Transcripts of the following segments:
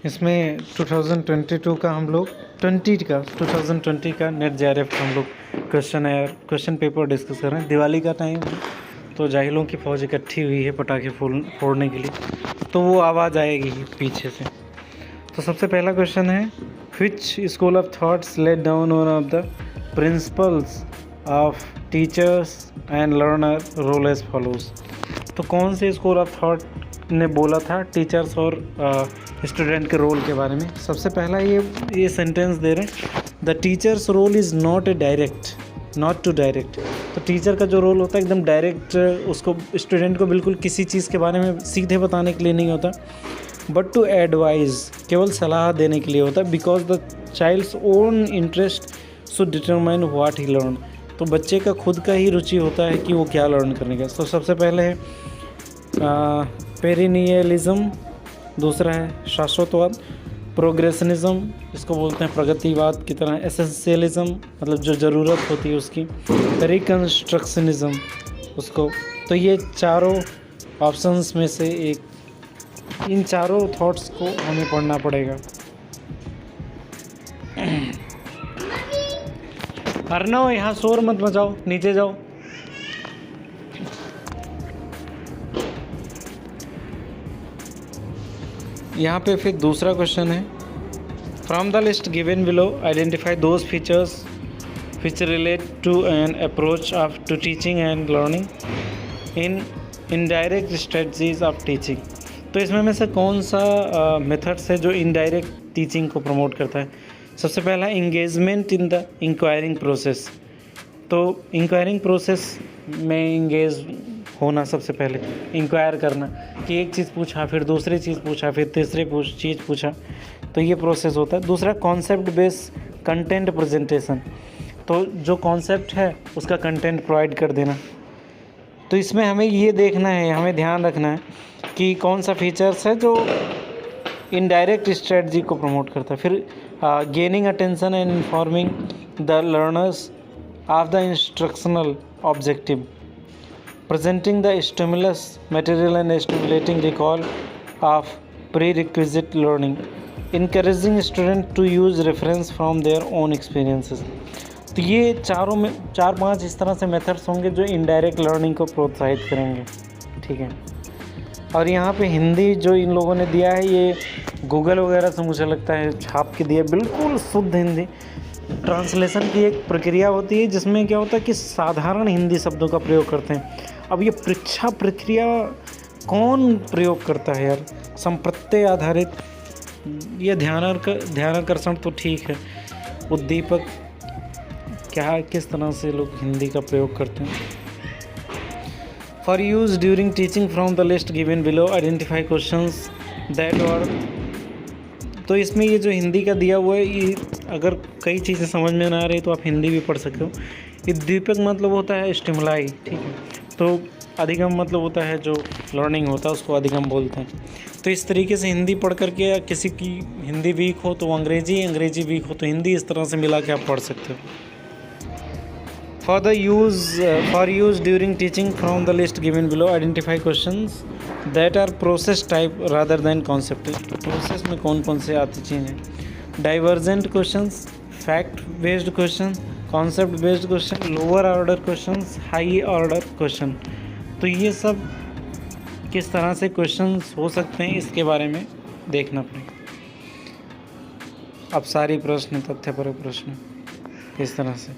इसमें 2022 का हम लोग 2020 का नेट जेआरएफ का हम लोग क्वेश्चन पेपर डिस्कस कर रहे हैं। दिवाली का टाइम है तो जाहिलों की फ़ौज इकट्ठी हुई है पटाखे फोड़ने के लिए, तो वो आवाज़ आएगी पीछे से। तो सबसे पहला क्वेश्चन है, which school of thoughts laid down one of the principles of teachers and learner role as follows. तो कौन से स्कूल ऑफ थॉट ने बोला था टीचर्स और स्टूडेंट के रोल के बारे में। सबसे पहला ये सेंटेंस दे रहे हैं, the teacher's role is not to direct. तो टीचर का जो रोल होता है एकदम डायरेक्ट, उसको स्टूडेंट को बिल्कुल किसी चीज़ के बारे में सीधे बताने के लिए नहीं होता, बट टू एडवाइज, केवल सलाह देने के लिए होता है। Because the child's own interest should determine what he learn. तो बच्चे का खुद का ही रुचि होता है कि वो क्या लर्न करने का। तो सबसे पहले है पेरिनियलिज्म, दूसरा है शाश्वतवाद, प्रोग्रेशनिज्म, इसको बोलते हैं प्रगतिवाद की तरह, एसेंशियलिज्म मतलब जो ज़रूरत होती है उसकी, रिकन्स्ट्रक्शनिज्म उसको। तो ये चारों ऑप्शंस में से एक, इन चारों थॉट्स को हमें पढ़ना पड़ेगा। अर्नव, यहाँ शोर मत मचाओ, नीचे जाओ। यहाँ पे फिर दूसरा क्वेश्चन है, from the list given below identify those features which relate to an approach of to teaching and learning in indirect strategies of teaching. तो इसमें में से कौन सा मेथड्स है जो इनडायरेक्ट टीचिंग को प्रमोट करता है। सबसे पहला engagement in the enquiring process. तो इंक्वायरिंग प्रोसेस में इंगेज होना, सबसे पहले इंक्वायर करना कि एक चीज़ पूछा, फिर दूसरी चीज़ पूछा, फिर तीसरी चीज़ पूछा, तो ये प्रोसेस होता है। दूसरा कॉन्सेप्ट बेस्ड कंटेंट प्रेजेंटेशन, तो जो कॉन्सेप्ट है उसका कंटेंट प्रोवाइड कर देना। तो इसमें हमें ये देखना है, हमें ध्यान रखना है कि कौन सा फीचर्स है जो इनडायरेक्ट स्ट्रेटजी को प्रमोट करता है। फिर gaining attention and informing the learners of the instructional objective, presenting the stimulus material and stimulating recall of prerequisite learning, encouraging student to use reference from their own experiences। तो ये चारों में 4-5 इस तरह से मेथड्स होंगे जो इनडायरेक्ट लर्निंग को प्रोत्साहित करेंगे, ठीक है। और यहाँ पे हिंदी जो इन लोगों ने दिया है ये गूगल वगैरह से मुझे लगता है छाप के दिया, बिल्कुल शुद्ध हिंदी। ट्रांसलेशन की एक प्रक्रिया होती है जिसमें क्या होता है कि साधारण हिंदी शब्दों का प्रयोग करते हैं। अब ये परीक्षा प्रक्रिया कौन प्रयोग करता है यार, संप्रत्यय आधारित, ये ध्यानाकर्षण तो ठीक है, उद्दीपक क्या किस तरह से लोग हिंदी का प्रयोग करते हैं। For use during teaching from the list given below identify questions that are. तो इसमें ये जो हिंदी का दिया हुआ है, ये अगर कई चीज़ें समझ में ना आ रही तो आप हिंदी भी पढ़ सकते हो। उद्दीपक मतलब होता है स्टिमुलाई, ठीक है। तो अधिगम मतलब होता है जो लर्निंग होता है उसको अधिगम बोलते हैं। तो इस तरीके से हिंदी पढ़ करके, या किसी की हिंदी वीक हो तो अंग्रेजी वीक हो तो हिंदी, इस तरह से मिला के आप पढ़ सकते हो। For use during teaching from the list given below identify questions that are process type rather than concept. Process में कौन कौन से आती चीज़ें, divergent questions, fact based question, concept based question, lower order questions, high order question. तो ये सब किस तरह से क्वेश्चंस हो सकते हैं इसके बारे में देखना पड़ेगा। अब सारी प्रश्न तथ्यपरक प्रश्न इस तरह से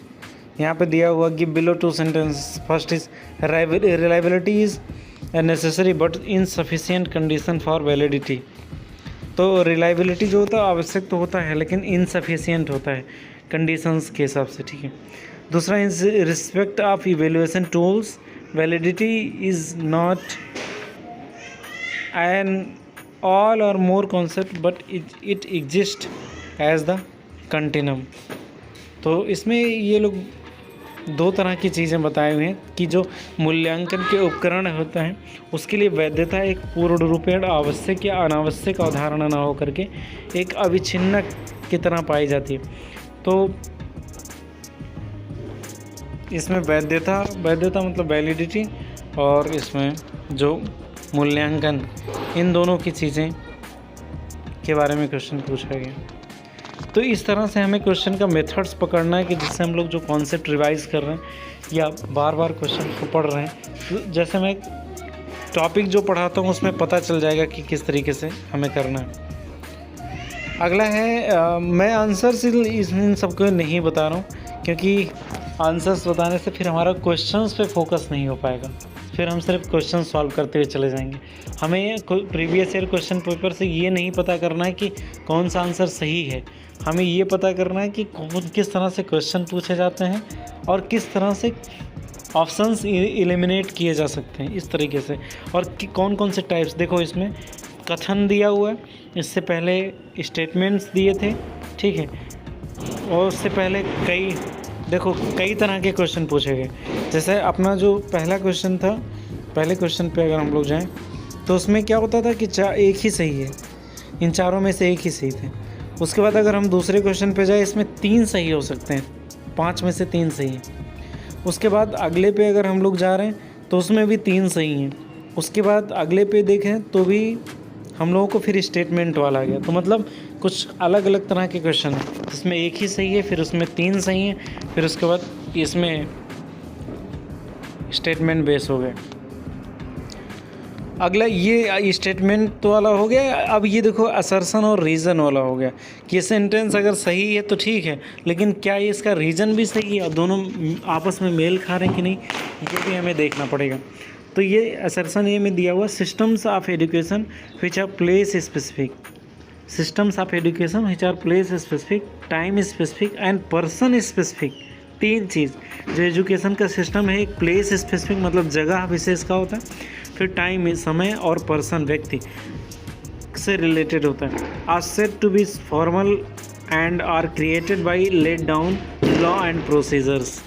यहाँ पे दिया हुआ, give below 2 sentence. First is reliability is a necessary but insufficient condition for validity. तो रिलायबिलिटी जो होता है आवश्यक तो होता है लेकिन इनसफिशिएंट होता है कंडीशंस के हिसाब से, ठीक है। दूसरा is respect of evaluation tools, validity is not an all or more concept but it exist as the continuum. तो इसमें ये लोग 2 तरह की चीज़ें बताए हुए हैं कि जो मूल्यांकन के उपकरण होता है उसके लिए वैधता एक पूर्ण रूपेण आवश्यक या अनावश्यक अवधारणा न हो करके एक अविच्छिन्न की तरह पाई जाती है। तो इसमें वैधता मतलब वैलिडिटी, और इसमें जो मूल्यांकन, इन दोनों की चीज़ें के बारे में क्वेश्चन पूछा गया। तो इस तरह से हमें क्वेश्चन का मेथड्स पकड़ना है कि जिससे हम लोग जो कॉन्सेप्ट रिवाइज कर रहे हैं या बार बार क्वेश्चन को पढ़ रहे हैं, तो जैसे मैं टॉपिक जो पढ़ाता हूँ उसमें पता चल जाएगा कि किस तरीके से हमें करना है। अगला है मैं आंसर्स इन सबको नहीं बता रहा हूँ, क्योंकि आंसर्स बताने से फिर हमारा क्वेश्चंस पे फोकस नहीं हो पाएगा, फिर हम सिर्फ क्वेश्चन सॉल्व करते हुए चले जाएंगे। हमें प्रीवियस ईयर क्वेश्चन पेपर से ये नहीं पता करना है कि कौन सा आंसर सही है, हमें ये पता करना है कि किस तरह से क्वेश्चन पूछे जाते हैं और किस तरह से ऑप्शंस एलिमिनेट किए जा सकते हैं, इस तरीके से। और कौन कौन से टाइप्स, देखो इसमें कथन दिया हुआ है, इससे पहले स्टेटमेंट्स दिए थे, ठीक है, और उससे पहले कई तरह के क्वेश्चन पूछे गए। जैसे अपना जो पहला क्वेश्चन था, पहले क्वेश्चन पे अगर हम लोग जाएं तो उसमें क्या होता था कि एक ही सही है, इन चारों में से एक ही सही थे। उसके बाद अगर हम दूसरे क्वेश्चन पे जाए, इसमें 3 सही हो सकते हैं, 5 में से 3 सही हैं। उसके बाद अगले पे अगर हम लोग जा रहे हैं तो उसमें भी 3 सही हैं। उसके बाद अगले पे देखें तो भी हम लोगों को फिर स्टेटमेंट वाला आ गया। तो मतलब कुछ अलग अलग तरह के क्वेश्चन हैं, इसमें एक ही सही है, फिर उसमें 3 सही हैं, फिर उसके बाद इसमें स्टेटमेंट बेस हो गया। अगला ये स्टेटमेंट तो वाला हो गया। अब ये देखो असर्शन और रीज़न वाला हो गया कि ये सेंटेंस अगर सही है तो ठीक है, लेकिन क्या ये इसका रीज़न भी सही है और दोनों आपस में मेल खा रहे हैं कि नहीं, ये भी हमें देखना पड़ेगा। तो ये असर्शन ये में दिया हुआ systems of education which are place specific, systems of education which are place specific, time specific and person specific. 3 चीज़, जो एजुकेशन का सिस्टम है, एक प्लेस स्पेसिफिक मतलब जगह विशेष का होता है, फिर टाइम समय, और पर्सन व्यक्ति से रिलेटेड होता है। Are said to be formal and are created by let down law and procedures.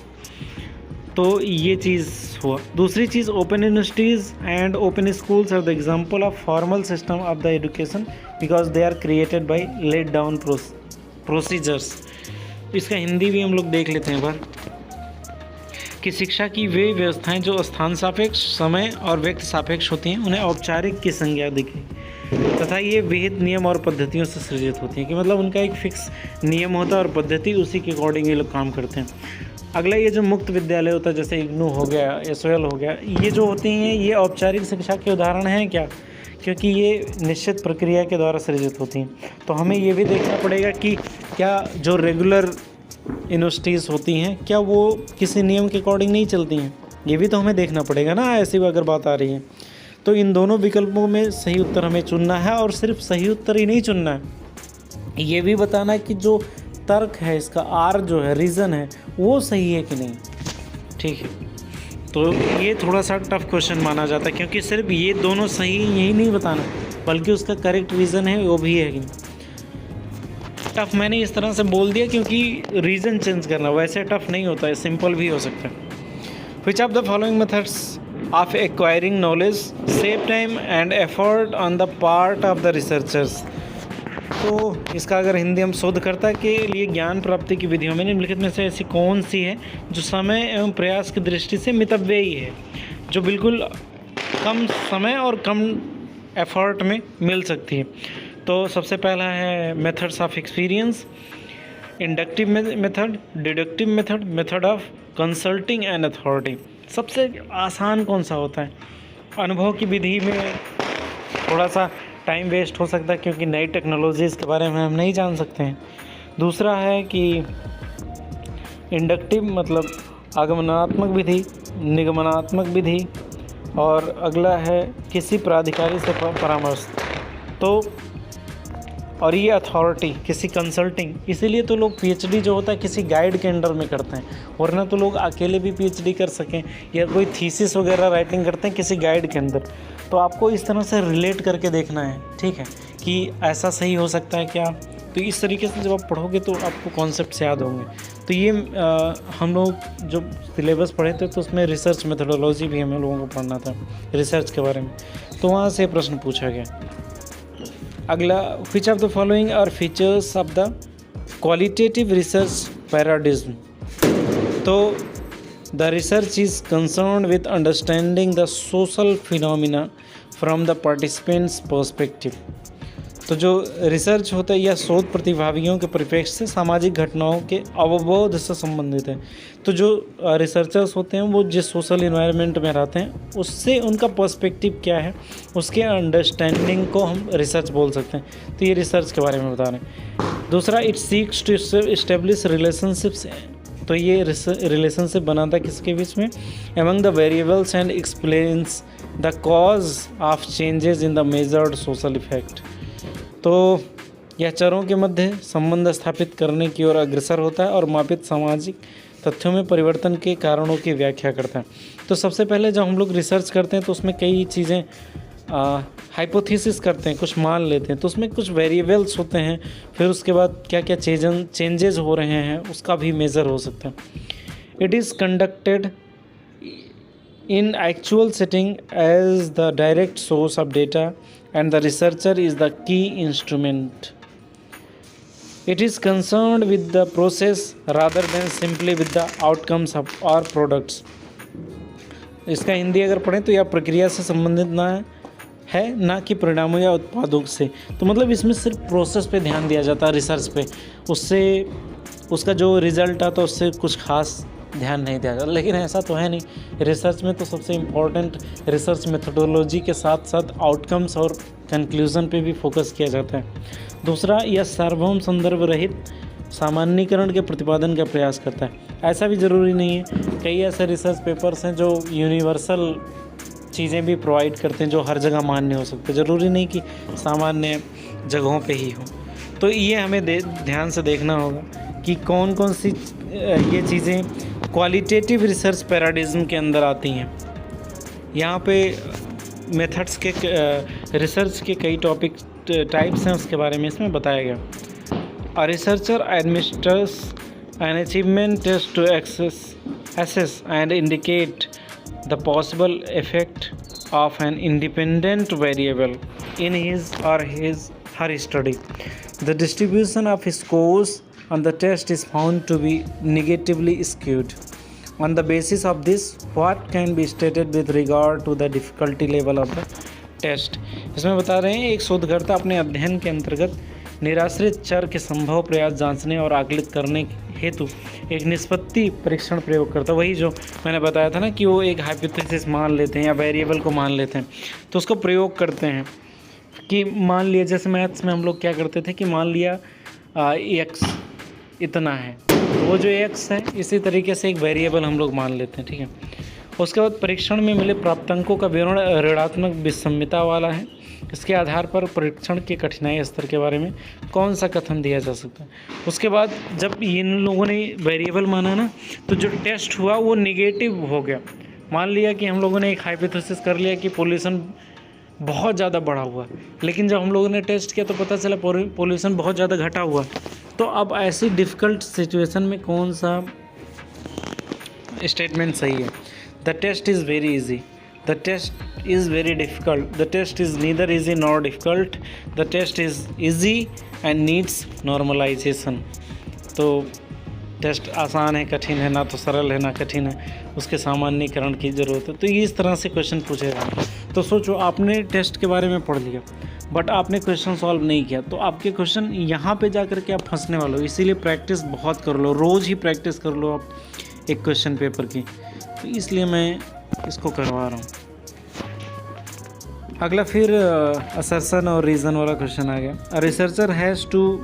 तो ये चीज़ हुआ। दूसरी चीज़, open universities and open schools are the example of formal system of the education because they are created by let down procedures. इसका हिंदी भी हम लोग देख लेते हैं बार कि शिक्षा की वे व्यवस्थाएं जो स्थान सापेक्ष, समय और व्यक्ति सापेक्ष होती हैं, उन्हें औपचारिक की संज्ञा दी गई तथा ये विहित नियम और पद्धतियों से सृजित होती हैं, कि मतलब उनका एक फिक्स नियम होता है और पद्धति, उसी के अकॉर्डिंग ये लोग काम करते हैं। अगला ये जो मुक्त विद्यालय होता है, जैसे इग्नू हो गया, एसओएल हो गया, ये जो होती हैं ये औपचारिक शिक्षा के उदाहरण हैं क्या, क्योंकि ये निश्चित प्रक्रिया के द्वारा सृजित होती हैं। तो हमें ये भी देखना पड़ेगा कि क्या जो रेगुलर यूनिवर्सिटीज़ होती हैं क्या वो किसी नियम के अकॉर्डिंग नहीं चलती हैं, ये भी तो हमें देखना पड़ेगा ना, ऐसी अगर बात आ रही है। तो इन दोनों विकल्पों में सही उत्तर हमें चुनना है, और सिर्फ सही उत्तर ही नहीं चुनना है, ये भी बताना है कि जो तर्क है इसका, आर जो है, रीज़न है, वो सही है कि नहीं, ठीक है। तो ये थोड़ा सा टफ क्वेश्चन माना जाता है, क्योंकि सिर्फ ये दोनों सही यही नहीं बताना, बल्कि उसका करेक्ट रीज़न है वो भी है कि नहीं। टफ मैंने इस तरह से बोल दिया क्योंकि रीज़न चेंज करना, वैसे टफ नहीं होता है, सिंपल भी हो सकता है। Which of the following methods of acquiring knowledge save time and effort on the part of the researchers. तो इसका अगर हिंदी हम शोधकर्ता के लिए ज्ञान प्राप्ति की विधियों में निम्नलिखित में से ऐसी कौन सी है जो समय एवं प्रयास की दृष्टि से मितव्ययी है, जो बिल्कुल कम समय और कम एफर्ट में मिल सकती है। तो सबसे पहला है methods of experience, inductive method, deductive method, method of consulting and authority. सबसे आसान कौन सा होता है? अनुभव की विधि में थोड़ा सा टाइम वेस्ट हो सकता है क्योंकि नई टेक्नोलॉजीज़ के बारे में हम नहीं जान सकते हैं। दूसरा है कि इंडक्टिव मतलब आगमनात्मक विधि, निगमनात्मक विधि, और अगला है किसी प्राधिकारी से परामर्श। तो और ये अथॉरिटी किसी कंसल्टिंग, इसीलिए तो लोग पीएचडी जो होता है किसी गाइड के अंडर में करते हैं, वरना तो लोग अकेले भी पीएचडी कर सकें या कोई थीसिस वगैरह राइटिंग करते हैं किसी गाइड के अंदर। तो आपको इस तरह से रिलेट करके देखना है, ठीक है, कि ऐसा सही हो सकता है क्या। तो इस तरीके से जब आप पढ़ोगे तो आपको कॉन्सेप्ट याद होंगे। तो ये हम लोग जो सिलेबस पढ़े थे तो उसमें रिसर्च मेथोडोलॉजी भी हम लोगों को पढ़ना था, रिसर्च के बारे में, तो वहाँ से प्रश्न पूछा गया। अगला, which of the following are features of the qualitative research paradigm. तो the research is concerned with understanding the social phenomena from the participants perspective. तो जो रिसर्च होता है या शोध प्रतिभागियों के परिप्रेक्ष्य से सामाजिक घटनाओं के अवबोध से संबंधित है। तो जो रिसर्चर्स होते हैं वो जिस सोशल इन्वायरमेंट में रहते हैं उससे उनका पर्सपेक्टिव क्या है, उसके अंडरस्टैंडिंग को हम रिसर्च बोल सकते हैं। तो ये रिसर्च के बारे में बता रहे हैं। दूसरा, it seeks to establish relationships. तो ये रिलेशनशिप बनाता है किसके बीच में, among the variables and explains the cause of changes in the measured social effect. तो यह चरों के मध्य संबंध स्थापित करने की ओर अग्रसर होता है और मापित सामाजिक तथ्यों में परिवर्तन के कारणों की व्याख्या करता है। तो सबसे पहले जब हम लोग रिसर्च करते हैं तो उसमें कई चीज़ें हाइपोथेसिस करते हैं, कुछ मान लेते हैं, तो उसमें कुछ वेरिएबल्स होते हैं, फिर उसके बाद क्या क्या चेंजेस हो रहे हैं उसका भी मेज़र हो सकता है। It is conducted in actual setting as the direct source of data and the researcher is the key instrument. It is concerned with the process rather than simply with the outcomes of our products. इसका हिंदी अगर पढ़ें तो यह प्रक्रिया से संबंधित ना कि परिणामों या उत्पादों से। तो मतलब इसमें सिर्फ प्रोसेस पे ध्यान दिया जाता है रिसर्च पे, उससे उसका जो रिज़ल्ट आता है उससे कुछ खास ध्यान नहीं दिया जाता। लेकिन ऐसा तो है नहीं। रिसर्च में तो सबसे इम्पॉर्टेंट रिसर्च मेथोडोलॉजी के साथ साथ आउटकम्स और कंक्लूज़न पे भी फोकस किया जाता है। दूसरा, यह सार्वभौम संदर्भ रहित सामान्यीकरण के प्रतिपादन का प्रयास करता है। ऐसा भी ज़रूरी नहीं है, कई ऐसे रिसर्च पेपर्स हैं जो यूनिवर्सल चीज़ें भी प्रोवाइड करते हैं जो हर जगह मान्य हो सकते, ज़रूरी नहीं कि सामान्य जगहों पे ही हो। तो ये हमें ध्यान से देखना होगा कि कौन कौन सी ये चीज़ें क्वालिटेटिव रिसर्च पैराडिज्म के अंदर आती हैं। यहाँ पे मेथड्स के रिसर्च के कई टाइप्स हैं, उसके बारे में इसमें बताया गया। A researcher administrates an achievement test to assess and indicate the possible effect of an independent variable in his or her study. The distribution of scores on the test is found to be negatively skewed. On the basis of this, what can be stated with regard to the difficulty level of the test? इसमें बता रहे हैं एक शोधकर्ता अपने अध्ययन के अंतर्गत निराश्रित चर के संभव प्रयास जांचने और आकलित करने हेतु एक निष्पत्ति परीक्षण प्रयोग करता है। वही जो मैंने बताया था ना कि वो एक हाइपोथेसिस मान लेते हैं या वेरिएबल को मान लेते हैं, तो उसको प्रयोग करते हैं कि मान लिया, जैसे मैथ्स में हम लोग क्या करते थे कि मान लिया x इतना है, तो वो जो x है इसी तरीके से एक वेरिएबल हम लोग मान लेते हैं, ठीक है। उसके बाद परीक्षण में मिले प्राप्तांकों का विवरण ऋणात्मक विषमता वाला है। इसके आधार पर परीक्षण के कठिनाई स्तर के बारे में कौन सा कथन दिया जा सकता है। उसके बाद जब इन लोगों ने वेरिएबल माना ना, तो जो टेस्ट हुआ वो नेगेटिव हो गया। मान लिया कि हम लोगों ने एक हाइपोथेसिस कर लिया कि पोल्यूशन बहुत ज़्यादा बढ़ा हुआ, लेकिन जब हम लोगों ने टेस्ट किया तो पता चला पोल्यूशन बहुत ज़्यादा घटा हुआ। तो अब ऐसी डिफ़िकल्ट सिचुएशन में कौन सा स्टेटमेंट सही है? The test is very easy, the test is very difficult, the test is neither easy nor difficult, the test is easy and needs normalization. तो टेस्ट आसान है, कठिन है, ना तो सरल है ना कठिन है, उसके सामान्यीकरण की ज़रूरत है। तो ये इस तरह से क्वेश्चन पूछेगा। तो सोचो आपने टेस्ट के बारे में पढ़ लिया बट आपने क्वेश्चन सॉल्व नहीं किया, तो आपके क्वेश्चन यहाँ पे जा कर के आप फंसने वाले हो। इसीलिए प्रैक्टिस बहुत कर लो, रोज़ ही प्रैक्टिस कर लो आप एक क्वेश्चन पेपर की। तो इसलिए मैं इसको करवा रहा हूँ। अगला फिर असर्शन और रीज़न वाला क्वेश्चन आ गया। A researcher has to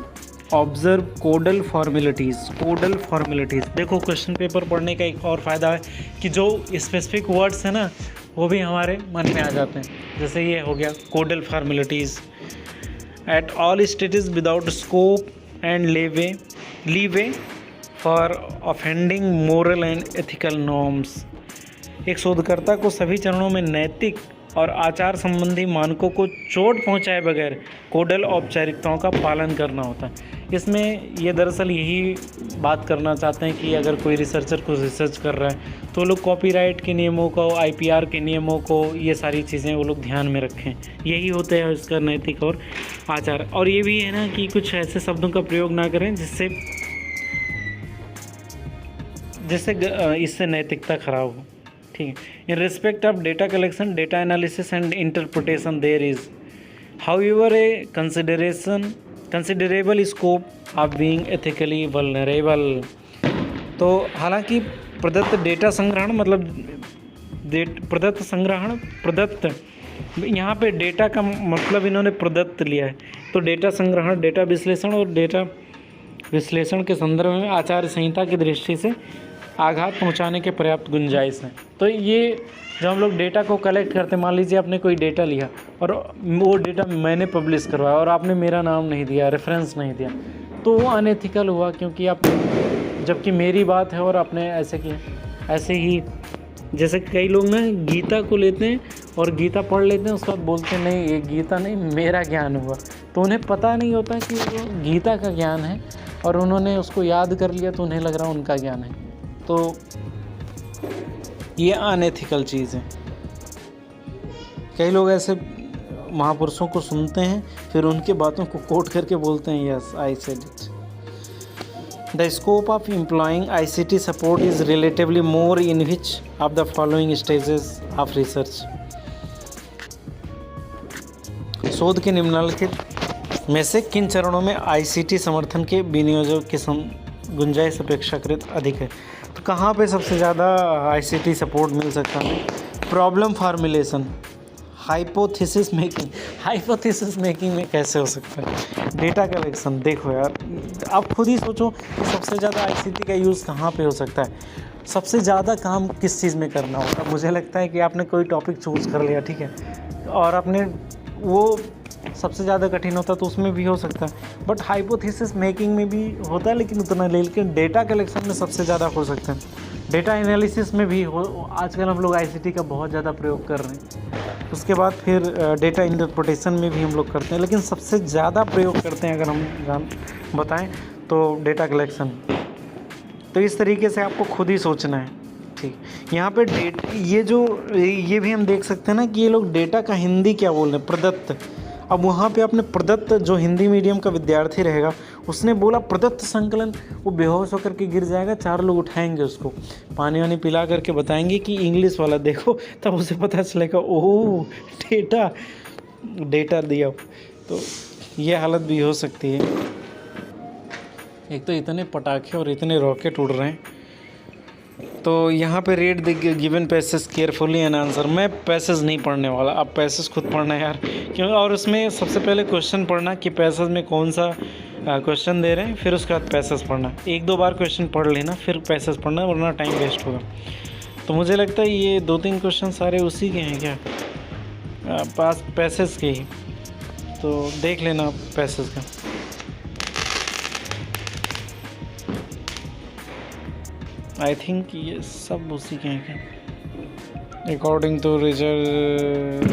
observe codal formalities. Codal formalities, देखो क्वेश्चन पेपर पढ़ने का एक और फ़ायदा है कि जो स्पेसिफिक वर्ड्स हैं ना वो भी हमारे मन में आ जाते हैं। जैसे ये हो गया codal formalities. At all stages without scope and leeway for offending moral and ethical norms. एक शोधकर्ता को सभी चरणों में नैतिक और आचार संबंधी मानकों को चोट पहुंचाए बगैर कोडल औपचारिकताओं का पालन करना होता है। इसमें ये दरअसल यही बात करना चाहते हैं कि अगर कोई रिसर्चर को रिसर्च कर रहा है तो लोग कॉपीराइट के नियमों को, IPR के नियमों को, ये सारी चीज़ें वो लोग ध्यान में रखें। यही होता है इसका नैतिक और आचार। और ये भी है ना कि कुछ ऐसे शब्दों का प्रयोग ना करें जिससे इससे नैतिकता खराब हो, ठीक है। In respect of data collection, data analysis and interpretation there is however a considerable scope of being ethically vulnerable. तो हालांकि प्रदत्त डेटा संग्रहण मतलब प्रदत्त यहाँ पे डेटा का मतलब इन्होंने प्रदत्त लिया है। तो डेटा संग्रहण, डेटा विश्लेषण और डेटा विश्लेषण के संदर्भ में आचार संहिता की दृष्टि से आघात पहुंचाने के पर्याप्त गुंजाइश है। तो ये जब हम लोग डेटा को कलेक्ट करते, मान लीजिए आपने कोई डेटा लिया और वो डेटा मैंने पब्लिश करवाया और आपने मेरा नाम नहीं दिया, रेफरेंस नहीं दिया, तो वो अनएथिकल हुआ, क्योंकि आप, जबकि मेरी बात है और आपने ऐसे किया। ऐसे ही जैसे कई लोग ना गीता को लेते हैं और गीता पढ़ लेते हैं, उसके बाद बोलते हैं नहीं ये गीता नहीं मेरा ज्ञान हुआ। तो उन्हें पता नहीं होता कि वो गीता का ज्ञान है और उन्होंने उसको याद कर लिया तो उन्हें लग रहा उनका ज्ञान है। तो ये अनएथिकल चीज़ है। कई लोग ऐसे महापुरुषों को सुनते हैं फिर उनके बातों को कोट करके बोलते हैं yes I said it. The scope of employing ICT support is relatively more in which of the following stages of research. शोध के निम्नलिखित में से किन चरणों में ICT समर्थन के विनियोजन की गुंजाइश अपेक्षाकृत अधिक है। तो कहाँ पे सबसे ज़्यादा ICT सपोर्ट मिल सकता है? प्रॉब्लम फार्मुलेशन, हाइपोथेसिस मेकिंग में कैसे हो सकता है? डेटा कलेक्शन, देखो यार आप खुद ही सोचो कि सबसे ज़्यादा ICT का यूज़ कहाँ पे हो सकता है। सबसे ज़्यादा काम किस चीज़ में करना होगा? मुझे लगता है कि आपने कोई टॉपिक चूज़ कर लिया, ठीक है, और आपने वो सबसे ज़्यादा कठिन होता तो उसमें भी हो सकता है, बट हाइपोथेसिस मेकिंग में भी होता है लेकिन उतना नहीं। लेकिन डेटा कलेक्शन में सबसे ज़्यादा हो सकता है। डेटा एनालिसिस में भी हो, आजकल हम लोग ICT का बहुत ज़्यादा प्रयोग कर रहे हैं। उसके बाद फिर डेटा इंटरप्रिटेशन में भी हम लोग करते हैं, लेकिन सबसे ज़्यादा प्रयोग करते हैं अगर हम बताएं तो डेटा कलेक्शन। तो इस तरीके से आपको खुद ही सोचना है, ठीक। यहाँ पे ये भी हम देख सकते हैं ना कि ये लोग डेटा का हिंदी क्या बोल रहे हैं, प्रदत्त। अब वहाँ पे आपने प्रदत्त, जो हिंदी मीडियम का विद्यार्थी रहेगा उसने बोला प्रदत्त संकलन, वो बेहोश होकर के गिर जाएगा, 4 लोग उठाएंगे उसको, पानी वानी पिला करके बताएंगे कि इंग्लिश वाला देखो, तब उसे पता चलेगा ओह डेटा दिया। तो ये हालत भी हो सकती है। एक तो इतने पटाखे और इतने रॉकेट उड़ रहे हैं। तो यहाँ पे read the given passage carefully and answer. मैं पैसेज नहीं पढ़ने वाला, अब पैसेज खुद पढ़ना है यार, क्यों। और उसमें सबसे पहले क्वेश्चन पढ़ना कि पैसेज में कौन सा क्वेश्चन दे रहे हैं, फिर उसके बाद पैसेज पढ़ना। 1-2 बार क्वेश्चन पढ़ लेना फिर पैसेज पढ़ना, वरना टाइम वेस्ट होगा। तो मुझे लगता है ये 2-3 क्वेश्चन सारे उसी के हैं क्या, पास पैसेज के ही। तो देख लेना पैसेज का। आई थिंक ये सब उसी के हैं क्या। According to result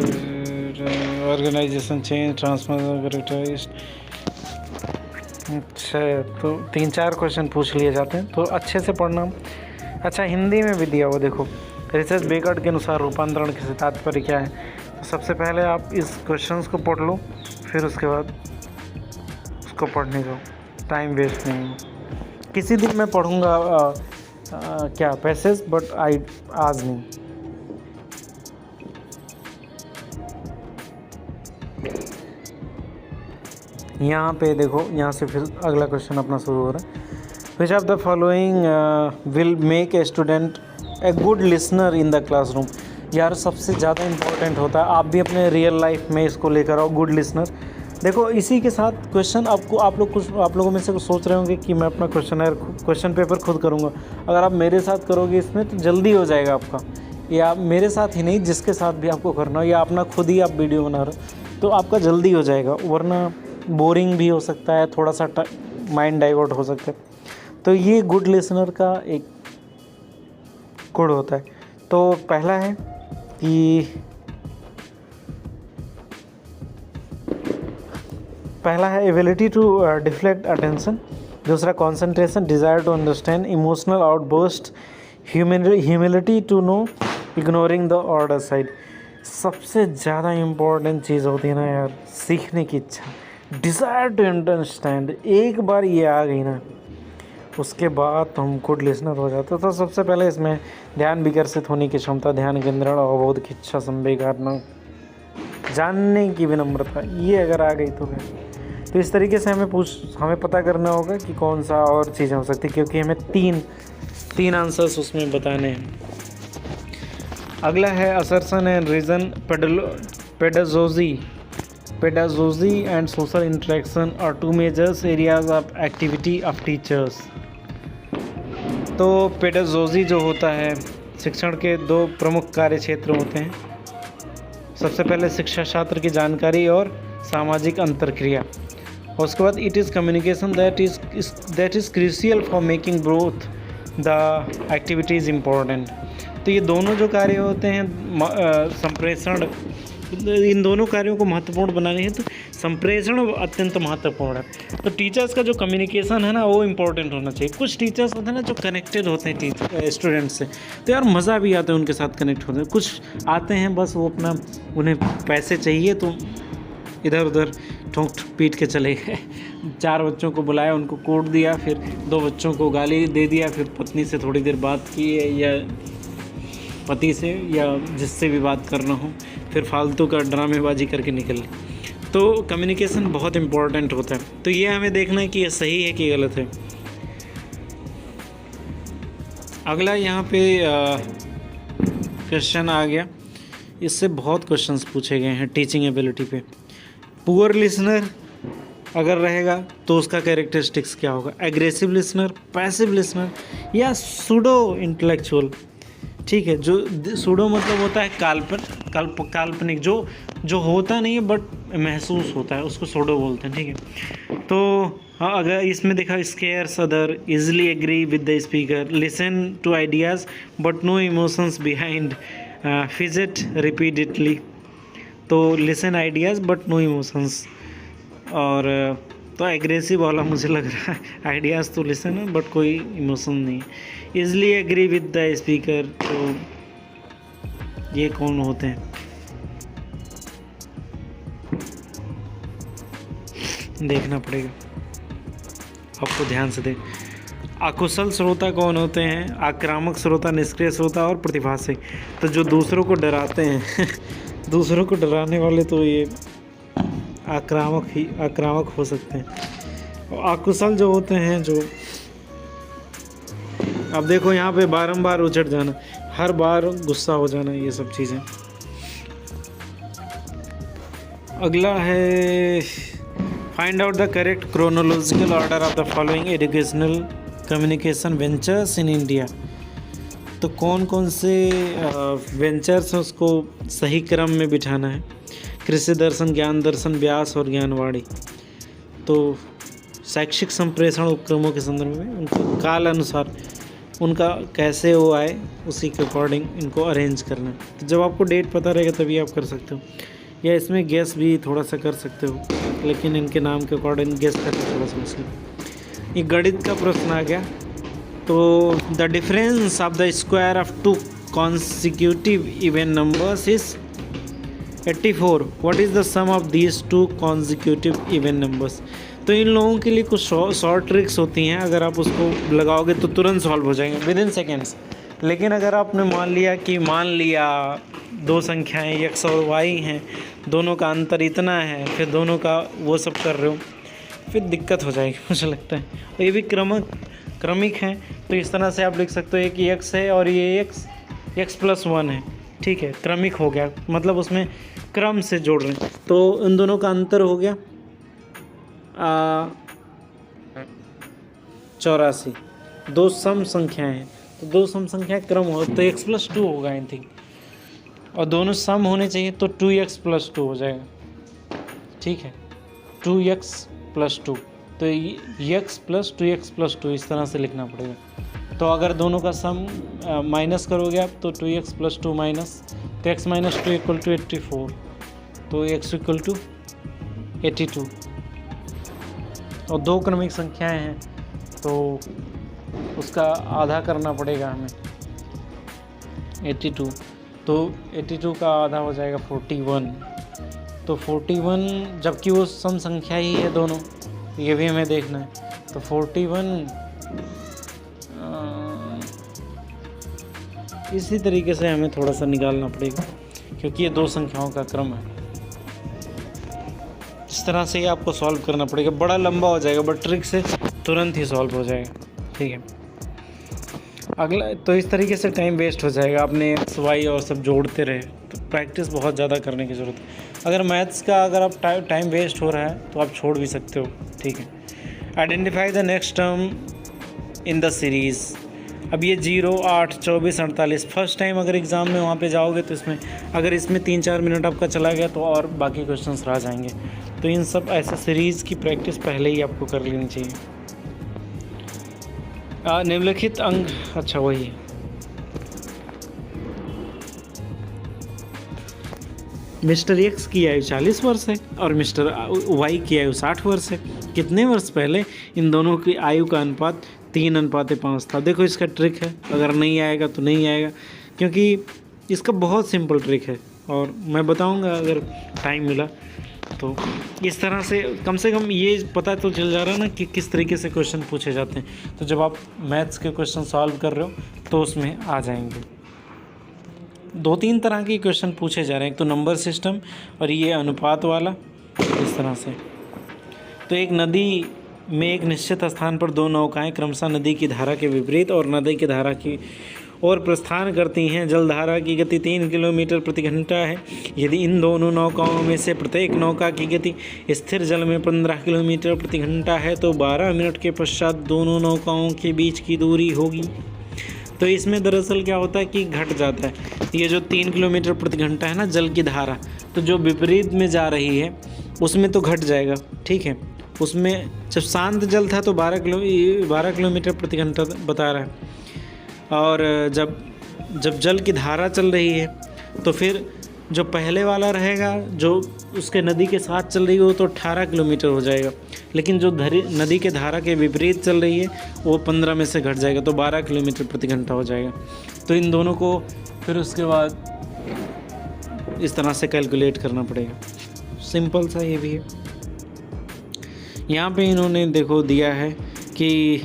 organization change transfer. अच्छा, तो 3-4 क्वेश्चन पूछ लिए जाते हैं, तो अच्छे से पढ़ना। अच्छा, हिंदी में भी दिया वो देखो, रिसर्च बेकर्ड के अनुसार रूपांतरण के तात्पर्य क्या है। तो सबसे पहले आप इस क्वेश्चंस को पढ़ लो, फिर उसके बाद उसको पढ़ने दो, टाइम वेस्ट नहीं हो। किसी दिन मैं पढ़ूँगा क्या पैसेज, बट आज नहीं। यहाँ पे देखो, यहाँ से फिर अगला क्वेश्चन अपना शुरू हो रहा है। Which of the following will make a student a good listener in the classroom. यार सबसे ज़्यादा इम्पोर्टेंट होता है, आप भी अपने रियल लाइफ में इसको लेकर आओ, गुड लिसनर। देखो इसी के साथ क्वेश्चन आप लोगों में से कुछ सोच रहे होंगे कि मैं अपना क्वेश्चन पेपर खुद करूँगा। अगर आप मेरे साथ करोगे इसमें तो जल्दी हो जाएगा आपका, या मेरे साथ ही नहीं जिसके साथ भी आपको करना हो, या अपना खुद ही आप वीडियो बना रहे हो तो आपका जल्दी हो जाएगा, वरना बोरिंग भी हो सकता है, थोड़ा सा माइंड डाइवर्ट हो सकता है। तो ये गुड लिसनर का एक गुण होता है। तो पहला है कि एबिलिटी टू डिफ्लेक्ट अटेंशन, दूसरा concentration, desire to understand, emotional outburst, humility to know, ignoring the order side. सबसे ज़्यादा इम्पोर्टेंट चीज़ होती है ना यार, सीखने की इच्छा, डिज़ायर टू अंडरस्टैंड। एक बार ये आ गई ना, उसके बाद तो हम गुड लिसनर हो जाते। तो सबसे पहले इसमें ध्यान विकसित होने की क्षमता, ध्यान केंद्रण, अवबोध की इच्छा, संवेग, जानने की विनम्रता, ये अगर आ गई तो फिर तो इस तरीके से हमें पता करना होगा कि कौन सा और चीज़ें हो सकती है, क्योंकि हमें तीन आंसर्स उसमें बताने हैं। अगला है assertion and reason, pedagogy and social interaction are two majors areas of activity of teachers. तो पेडागोजी जो होता है, शिक्षण के दो प्रमुख कार्य क्षेत्र होते हैं। सबसे पहले शिक्षा शास्त्र की जानकारी और सामाजिक अंतरक्रिया, और उसके बाद it is communication that is crucial for making both the activities important. तो ये दोनों जो कार्य होते हैं, संप्रेषण, इन दोनों कार्यों को महत्वपूर्ण बनाने हैं, तो संप्रेषण अत्यंत महत्वपूर्ण है। तो टीचर्स का जो कम्युनिकेशन है ना, वो इम्पोर्टेंट होना चाहिए। कुछ टीचर्स होते हैं ना जो कनेक्टेड होते हैं स्टूडेंट्स से, तो यार मज़ा भी आता है उनके साथ कनेक्ट होते हैं। कुछ आते हैं बस वो अपना, उन्हें पैसे चाहिए तो इधर उधर ठोक पीट के चले गए। 4 बच्चों को बुलाया, उनको कोड दिया, फिर 2 बच्चों को गाली दे दिया, फिर पत्नी से थोड़ी देर बात की या पति से या जिससे भी बात करना हो, फिर फालतू का ड्रामेबाजी करके निकल ली। तो कम्युनिकेशन बहुत इम्पोर्टेंट होता है। तो ये हमें देखना है कि ये सही है कि गलत है। अगला यहाँ पे क्वेश्चन आ गया, इससे बहुत क्वेश्चंस पूछे गए हैं टीचिंग एबिलिटी पे। पुअर लिसनर अगर रहेगा तो उसका कैरेक्टरिस्टिक्स क्या होगा? एग्रेसिव लिसनर, पैसिव लिसनर या सूडो इंटेलेक्चुअल। ठीक है, जो सूडो मतलब होता है काल्पनिक, जो होता नहीं है बट महसूस होता है, उसको सूडो बोलते हैं। ठीक है, तो हाँ, अगर इसमें देखा, scares other, easily agree with the speaker, listen to ideas but no emotions behind, fidget repeatedly. तो listen ideas but no emotions. और तो एग्रेसिव वाला मुझे लग रहा है, आइडियाज़ तो लिसन है बट कोई इमोशन नहीं है। Easily agree with the speaker, तो ये कौन होते हैं? देखना पड़ेगा, आपको ध्यान से देख। अकुशल श्रोता कौन होते हैं? आक्रामक श्रोता, निष्क्रिय श्रोता और प्रतिभाशी। तो जो दूसरों को डराते हैं दूसरों को डराने वाले तो ये आक्रामक हो सकते हैं। और अकुशल जो होते हैं, जो अब देखो यहाँ पे बारंबार उछट जाना, हर बार गुस्सा हो जाना, ये सब चीज़ें। अगला है find out the correct chronological order of the following educational communication ventures in India. तो कौन कौन से वेंचर्स हैं उसको सही क्रम में बिठाना है। कृषि दर्शन, ज्ञान दर्शन, व्यास और ज्ञानवाणी। तो शैक्षिक संप्रेषण उपक्रमों के संदर्भ में उनको काल अनुसार उनका कैसे वो आए, उसी के अकॉर्डिंग इनको अरेंज करना है। तो जब आपको डेट पता रहेगा तभी आप कर सकते हो, या इसमें गेस भी थोड़ा सा कर सकते हो, लेकिन इनके नाम के अकॉर्डिंग गेस करना थोड़ा सा मुश्किल। ये गणित का प्रश्न आ गया। तो the difference of the square of 2 consecutive even numbers is 84. What is the sum of these 2 consecutive even numbers? तो इन लोगों के लिए कुछ शॉर्ट ट्रिक्स होती हैं, अगर आप उसको लगाओगे तो तुरंत सॉल्व हो जाएंगे विद इन सेकेंड्स। लेकिन अगर आपने मान लिया 2 संख्याएं x और y हैं, दोनों का अंतर इतना है, फिर दोनों का वो सब कर रहे हो, फिर दिक्कत हो जाएगी मुझे लगता है। और ये भी क्रमिक हैं, तो इस तरह से आप लिख सकते हो कि x है और ये x+1 है। ठीक है, क्रमिक हो गया, मतलब उसमें क्रम से जोड़ रहे हैं। तो इन दोनों का अंतर हो गया 84। 2 सम संख्याएं हैं, तो 2 सम संख्या क्रम हो तो x+2 होगा आई थिंक, और दोनों सम होने चाहिए तो 2x+2 हो जाएगा। ठीक है, 2x+2, तो x+2x+2 इस तरह से लिखना पड़ेगा। तो अगर दोनों का सम माइनस करोगे आप तो 2x+2 माइनस, तो x - 2 = 84, तो x = 82। और 2 क्रमिक संख्याएं हैं तो उसका आधा करना पड़ेगा हमें 82, तो 82 का आधा हो जाएगा 41। तो 41, जबकि वो सम संख्या ही है दोनों, ये भी हमें देखना है। तो 41 इसी तरीके से हमें थोड़ा सा निकालना पड़ेगा, क्योंकि ये 2 संख्याओं का क्रम है। इस तरह से ही आपको सॉल्व करना पड़ेगा। बड़ा लंबा हो जाएगा बट ट्रिक से तुरंत ही सॉल्व हो जाएगा, ठीक है। अगला तो इस तरीके से टाइम वेस्ट हो जाएगा, आपने एक्स वाई और सब जोड़ते रहे, तो प्रैक्टिस बहुत ज़्यादा करने की ज़रूरत है। अगर मैथ्स का अगर आप टाइम वेस्ट हो रहा है तो आप छोड़ भी सकते हो, ठीक है। Identify the next term in the series. अब ये 0, 8, 24, 48 फर्स्ट टाइम अगर एग्ज़ाम में वहाँ पे जाओगे तो इसमें अगर इसमें 3-4 मिनट आपका चला गया तो और बाकी क्वेश्चंस रह जाएंगे। तो इन सब ऐसे सीरीज़ की प्रैक्टिस पहले ही आपको कर लेनी चाहिए। निम्नलिखित अंक, अच्छा वही है। मिस्टर एक्स की आयु 40 वर्ष है और मिस्टर वाई की आयु 60 वर्ष है। कितने वर्ष पहले इन दोनों की आयु का अनुपात 3:5 था। देखो इसका ट्रिक है, अगर नहीं आएगा तो नहीं आएगा, क्योंकि इसका बहुत सिंपल ट्रिक है और मैं बताऊंगा अगर टाइम मिला तो। इस तरह से कम ये पता तो चल जा रहा है ना कि किस तरीके से क्वेश्चन पूछे जाते हैं। तो जब आप मैथ्स के क्वेश्चन सॉल्व कर रहे हो तो उसमें आ जाएंगे। 2-3 तरह के क्वेश्चन पूछे जा रहे हैं, एक तो नंबर सिस्टम और ये अनुपात वाला, इस तरह से। तो एक नदी में एक निश्चित स्थान पर 2 नौकाएं क्रमशः नदी की धारा के विपरीत और नदी की धारा की ओर प्रस्थान करती हैं। जलधारा की गति 3 किलोमीटर प्रति घंटा है। यदि इन दोनों नौकाओं में से प्रत्येक नौका की गति स्थिर जल में 15 किलोमीटर प्रति घंटा है तो 12 मिनट के पश्चात दोनों नौकाओं के बीच की दूरी होगी। तो इसमें दरअसल क्या होता है कि घट जाता है। ये जो 3 किलोमीटर प्रति घंटा है ना जल की धारा, तो जो विपरीत में जा रही है उसमें तो घट जाएगा, ठीक है। उसमें जब शांत जल था तो 12 किलोमीटर प्रति घंटा बता रहा है, और जब जल की धारा चल रही है तो फिर जो पहले वाला रहेगा जो उसके नदी के साथ चल रही हो तो 18 किलोमीटर हो जाएगा, लेकिन जो नदी के धारा के विपरीत चल रही है वो 15 में से घट जाएगा तो 12 किलोमीटर प्रति घंटा हो जाएगा। तो इन दोनों को फिर उसके बाद इस तरह से कैलकुलेट करना पड़ेगा। सिंपल सा ये भी है। यहाँ पे इन्होंने देखो दिया है कि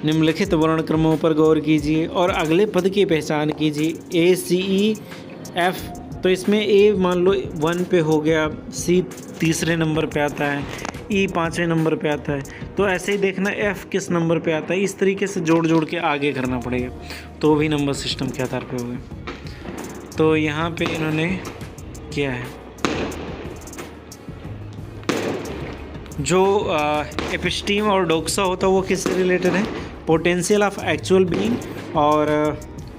निम्नलिखित वर्णक्रमों पर गौर कीजिए और अगले पद की पहचान कीजिए। ACEF, तो इसमें A मान लो 1 पे हो गया, C तीसरे नंबर पे आता है, E 5वें नंबर पे आता है। तो ऐसे ही देखना F किस नंबर पे आता है, इस तरीके से जोड़ के आगे करना पड़ेगा, तो भी नंबर सिस्टम के आधार पे होगा। तो यहाँ पे इन्होंने किया है जो एपिस्टीम और डोक्सा होता है वो किससे रिलेटेड है, पोटेंशियल ऑफ एक्चुअल बीइंग, और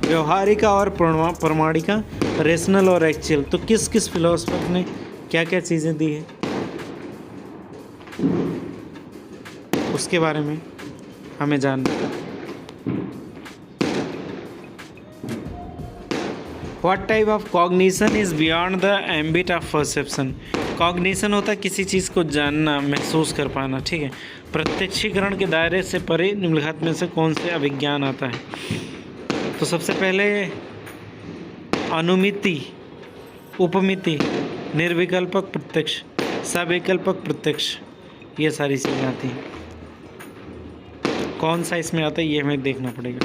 व्यवहारिका और प्रमाणिका, रेशनल और एक्चुअल। तो किस किस फिलोसफर ने क्या क्या चीज़ें दी है उसके बारे में हमें जानना है। What type of cognition is beyond the ambit of perception? Cognition होता है किसी चीज़ को जानना, महसूस कर पाना, ठीक है। प्रत्यक्षीकरण के दायरे से परे निम्नलिखित में से कौन से अभिज्ञान आता है? तो सबसे पहले अनुमिति, उपमिति, निर्विकल्पक प्रत्यक्ष, सविकल्पक प्रत्यक्ष, ये सारी चीज़ें आती हैं। कौन सा इसमें आता है ये हमें देखना पड़ेगा।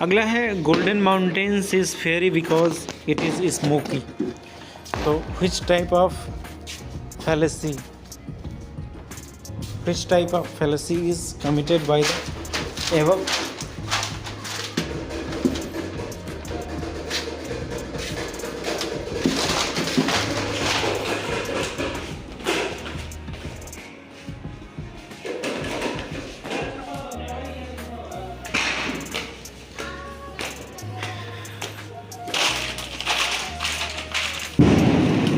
अगला है golden mountains is fairy because it is smoky. तो which type of fallacy is committed by the above?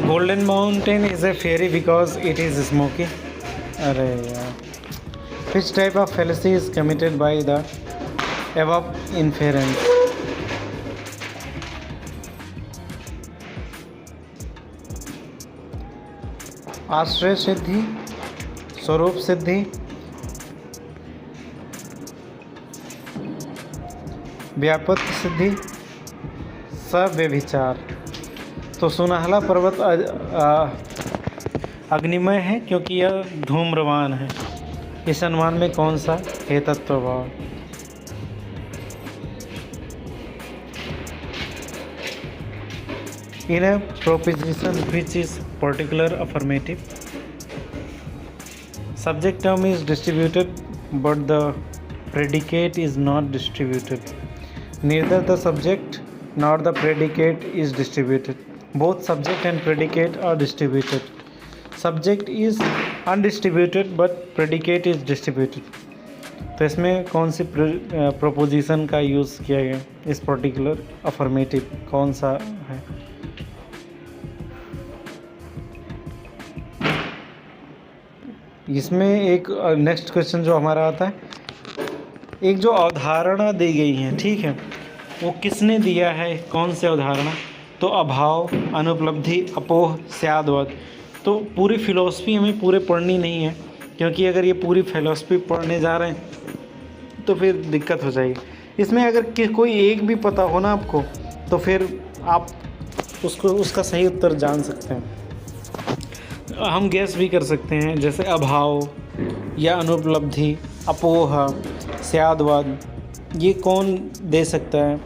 Golden Mountain is a fairy because it is smoky. अरे यार, which type of fallacy is committed by the above inference? आश्रय सिद्धि, स्वरूप सिद्धि, व्यापत्ति सिद्धि, सव्यभिचार। तो सुनहला पर्वत अग्निमय है क्योंकि यह धूम्रवान है। इस अनुमान में कौन सा हेतत्व भाव? In a proposition which is particular affirmative. Subject term is distributed, but the predicate is not distributed. Neither the subject nor the predicate is distributed. Both subject and predicate are distributed. Subject is undistributed but predicate is distributed. तो इसमें कौन सी proposition का use किया गया इस particular affirmative कौन सा है? इसमें एक नेक्स्ट क्वेश्चन जो हमारा आता है, एक जो अवधारणा दी गई है, ठीक है, वो किसने दिया है, कौन से अवधारणा? तो अभाव, अनुपलब्धि, अपोह, स्यादवाद। तो पूरी फिलॉसफी हमें पूरे पढ़नी नहीं है, क्योंकि अगर ये पूरी फिलॉसफी पढ़ने जा रहे हैं तो फिर दिक्कत हो जाएगी। इसमें अगर कोई एक भी पता हो ना आपको, तो फिर आप उसका सही उत्तर जान सकते हैं। हम गैस भी कर सकते हैं, जैसे अभाव या अनुपलब्धि, अपोह, स्यादवाद, ये कौन दे सकता है,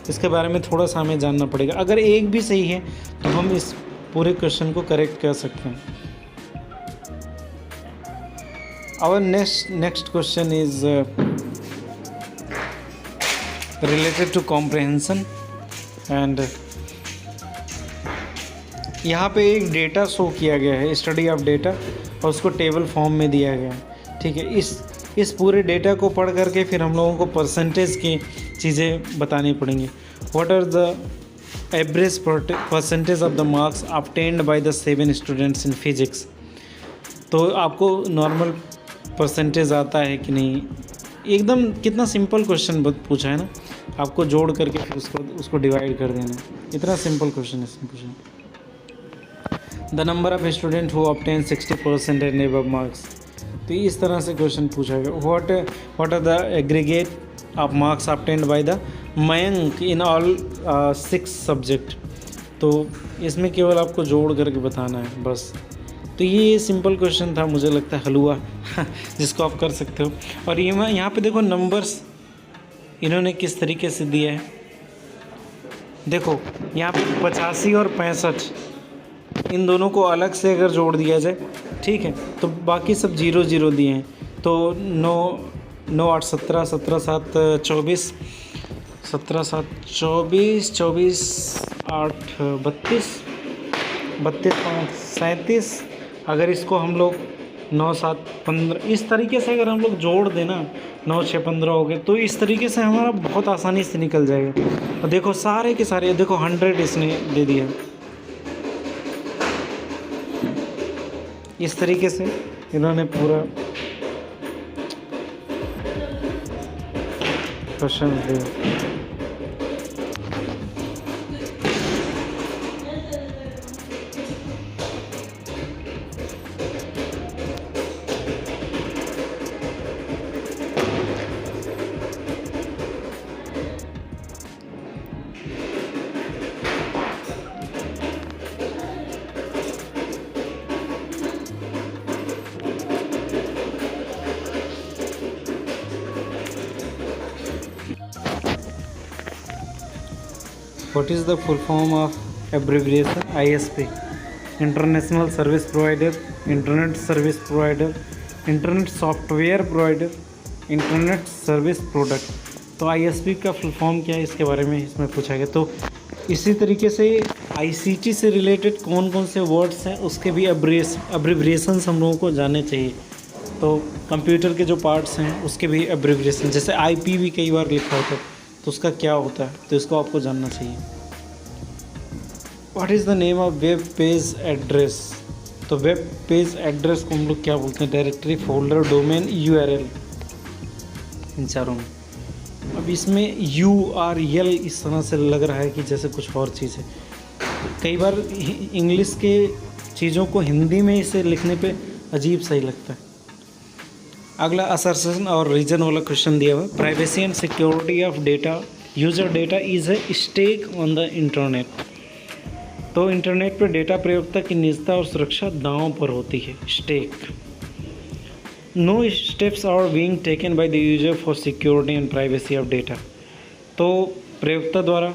इसके बारे में थोड़ा सा हमें जानना पड़ेगा। अगर एक भी सही है तो हम इस पूरे क्वेश्चन को करेक्ट कर सकते हैं। Our next question is related to comprehension and यहाँ पे एक डेटा शो किया गया है, स्टडी ऑफ डेटा, और उसको टेबल फॉर्म में दिया गया है, ठीक है। इस पूरे डेटा को पढ़ करके फिर हम लोगों को परसेंटेज की चीज़ें बतानी पड़ेंगी। What are the average percentage of the marks obtained by the 7 students in physics? तो आपको नॉर्मल परसेंटेज आता है कि नहीं? एकदम कितना सिंपल क्वेश्चन पूछा है ना, आपको जोड़ करके फिर उसको डिवाइड कर देना, इतना सिंपल क्वेश्चन है इसमें पूछा। The number of student who obtain 60% and above marks. तो इस तरह से क्वेश्चन पूछा गया। What are the aggregate of marks obtained by the Mayank in all 6 subject? तो इसमें केवल आपको जोड़ करके बताना है बस। तो ये सिंपल क्वेश्चन था, मुझे लगता है हलवा जिसको आप कर सकते हो। और ये यहाँ पे देखो नंबर्स इन्होंने किस तरीके से दिया है, देखो यहाँ पे 85 और 65, इन दोनों को अलग से अगर जोड़ दिया जाए, ठीक है, तो बाकी सब 0 0 दिए हैं। तो 9 8 17, 17 7 24, 17 7 24, 24 8 32, 32 5 37। अगर इसको हम लोग 9 7 15 इस तरीके से अगर हम लोग जोड़ देना, 9 6 15 हो गए, तो इस तरीके से हमारा बहुत आसानी से निकल जाएगा। और देखो सारे के सारे, देखो 100 इसने दे दिया, इस तरीके से इन्होंने पूरा क्वेश्चन दिया। What is the full form of abbreviation? ISP, International Service Provider, Internet Service Provider, Internet Software Provider, Internet Service Product। तो ISP का फुल फॉर्म क्या है, इसके बारे में इसमें पूछा गया। तो इसी तरीके से ICT से रिलेटेड कौन कौन से वर्ड्स हैं उसके भी अब्रिविएशंस हम लोगों को जानने चाहिए। तो कंप्यूटर के जो पार्ट्स हैं उसके भी अब्रिविएशन, जैसे IP भी कई बार लिखा होता है, तो उसका क्या होता है, तो इसको आपको जानना चाहिए। What is the name of web page address? तो वेब पेज एड्रेस को हम लोग क्या बोलते हैं? डायरेक्टरी, फोल्डर, डोमेन, URL, इन चारों में। अब इसमें URL इस तरह से लग रहा है कि जैसे कुछ और चीज़ है। कई बार इंग्लिश के चीज़ों को हिंदी में इसे लिखने पे अजीब सही लगता है। अगला असर्शन और रीजन वाला क्वेश्चन दिया हुआ, privacy and security of data, user data is a stake on the internet. तो इंटरनेट पर डेटा प्रयोक्ता की निजता और सुरक्षा दांव पर होती है, stake. No steps are being taken by the user for security and privacy of data. तो प्रयोक्ता द्वारा,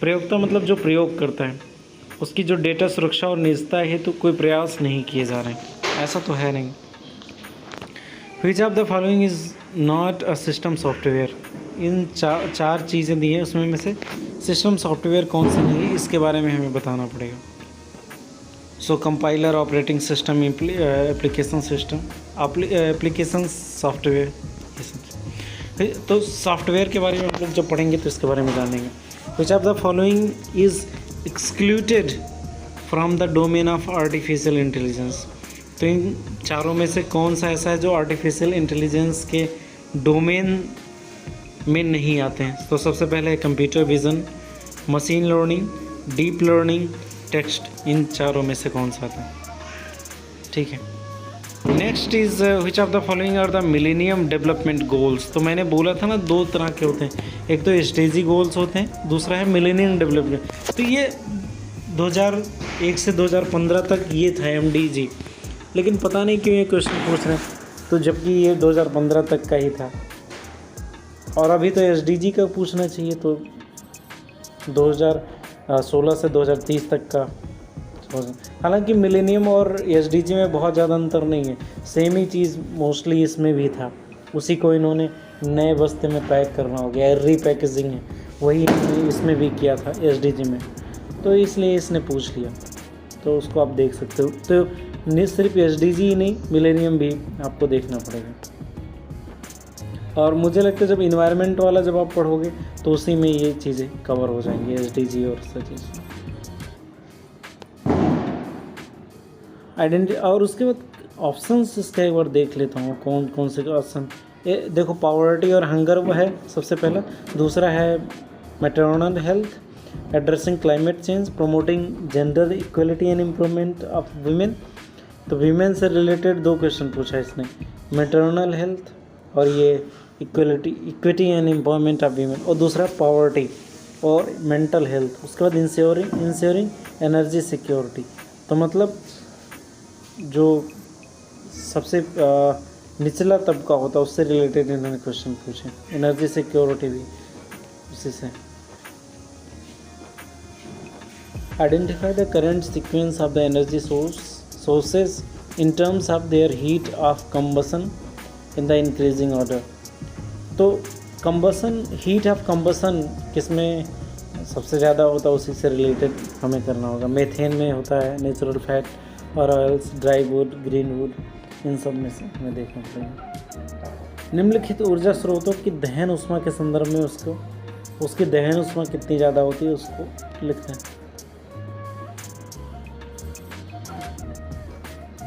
प्रयोक्ता मतलब जो प्रयोग करता है, उसकी जो डेटा सुरक्षा और निजता है तो कोई प्रयास नहीं किए जा रहे हैं, ऐसा तो है नहीं। Which of the following is not a system software. इन चार चीज़ें दी हैं, उसमें में से सिस्टम सॉफ्टवेयर कौन सा नहीं है, इसके बारे में हमें बताना पड़ेगा। So compiler, operating system, application system, application software, ये सब। तो सॉफ्टवेयर के बारे में हम लोग जब पढ़ेंगे तो इसके बारे में जानेंगे। विच of the following is excluded from the domain of artificial intelligence. तो इन चारों में से कौन सा ऐसा है जो आर्टिफिशियल इंटेलिजेंस के डोमेन में नहीं आते हैं। तो सबसे पहले computer vision, machine learning, deep learning, text. इन चारों में से कौन सा आता है, ठीक है। Next is which of the following are the millennium development goals. तो मैंने बोला था ना, दो तरह के होते हैं, एक तो एसडीजी गोल्स होते हैं, दूसरा है मिलेनियम डेवलपमेंट। तो ये 2001 से 2015 तक ये था MDG, लेकिन पता नहीं क्यों ये क्वेश्चन पूछ रहे हैं, तो जबकि ये 2015 तक का ही था, और अभी तो SDG का पूछना चाहिए, तो 2016 से 2030 तक का। हालांकि मिलेनियम और SDG में बहुत ज़्यादा अंतर नहीं है, सेम ही चीज़ मोस्टली इसमें भी था, उसी को इन्होंने नए बस्ते में पैक करना हो गया, रीपैकेजिंग है, वही इसमें भी किया था SDG में, तो इसलिए इसने पूछ लिया। तो उसको आप देख सकते हो। तो नहीं सिर्फ SDG ही नहीं, मिलेनियम भी आपको देखना पड़ेगा। और मुझे लगता है जब इन्वायरमेंट वाला जब आप पढ़ोगे तो उसी में ये चीज़ें कवर हो जाएंगी, SDG और सब चीज़ आइडेंटिटी। और उसके बाद ऑप्शंस इसका एक बार देख लेता हूँ, कौन कौन से ऑप्शन। ये देखो, पॉवर्टी और हंगर वो है सबसे पहला, दूसरा है maternal health, addressing climate change, promoting gender equality and improvement of women. तो वीमेन से रिलेटेड दो क्वेश्चन पूछा है इसने, मैटरनल हेल्थ और ये equity and empowerment of women, और दूसरा पॉवर्टी और मेंटल हेल्थ। उसके बाद इंश्योरिंग एनर्जी सिक्योरिटी। तो मतलब जो सबसे निचला तबका होता है उससे रिलेटेड इन्होंने क्वेश्चन पूछे, एनर्जी सिक्योरिटी भी उसी से। Identify the current sequence of the energy sources in terms of their heat of combustion in the increasing order. तो कंबसन, हीट ऑफ कंबसन किस में सबसे ज़्यादा होता है, उसी से रिलेटेड हमें करना होगा। मेथेन में होता है, नेचुरल फैट और oils, dry wood, green wood, इन सब में से हमें देखना पड़ेगा। निम्नलिखित ऊर्जा स्रोतों की दहन उष्मा के संदर्भ में उसकी दहन उष्मा कितनी ज़्यादा होती है उसको लिखते हैं।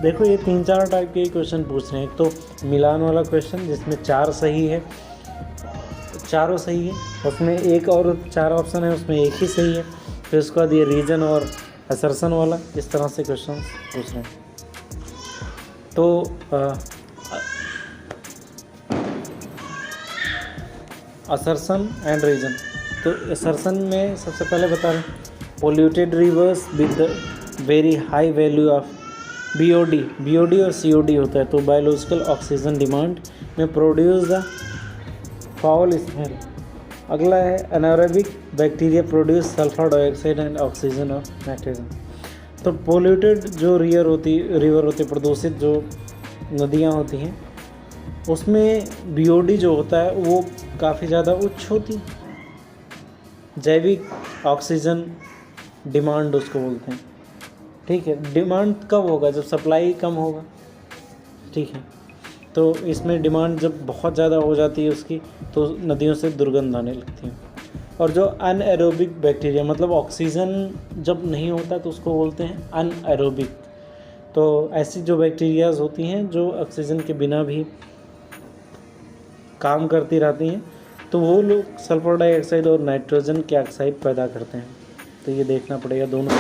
देखो, ये 3-4 टाइप के क्वेश्चन पूछ रहे हैं। एक तो मिलान वाला क्वेश्चन जिसमें 4 सही है, चारों सही है, उसमें एक और 4 ऑप्शन है उसमें एक ही सही है। फिर उसके बाद ये रीजन और असर्शन वाला, इस तरह से क्वेश्चन पूछ रहे हैं। तो असर्शन एंड रीजन। तो असर्शन में सबसे पहले बता रहे हैं, polluted reverse with the very high value of BOD और COD होता है। तो बायोलॉजिकल ऑक्सीजन डिमांड में प्रोड्यूस द फाउल स्मेल। अगला है anaerobic bacteria produce sulphur dioxide and oxygen और नाइट्रोजन। तो पोल्यूटेड जो रिवर होती, प्रदूषित जो नदियाँ होती हैं, उसमें BOD जो होता है वो काफ़ी ज़्यादा उच्च होती। जैविक ऑक्सीजन डिमांड उसको बोलते हैं, ठीक है। डिमांड कब होगा, जब सप्लाई कम होगा, ठीक है। तो इसमें डिमांड जब बहुत ज़्यादा हो जाती है उसकी, तो नदियों से दुर्गंध आने लगती है। और जो अनएरोबिक बैक्टीरिया, मतलब ऑक्सीजन जब नहीं होता तो उसको बोलते हैं अनएरोबिक। तो ऐसी जो बैक्टीरियाज होती हैं जो ऑक्सीजन के बिना भी काम करती रहती हैं, तो वो लोग सल्फर डाइऑक्साइड और नाइट्रोजन के ऑक्साइड पैदा करते हैं। तो ये देखना पड़ेगा दोनों।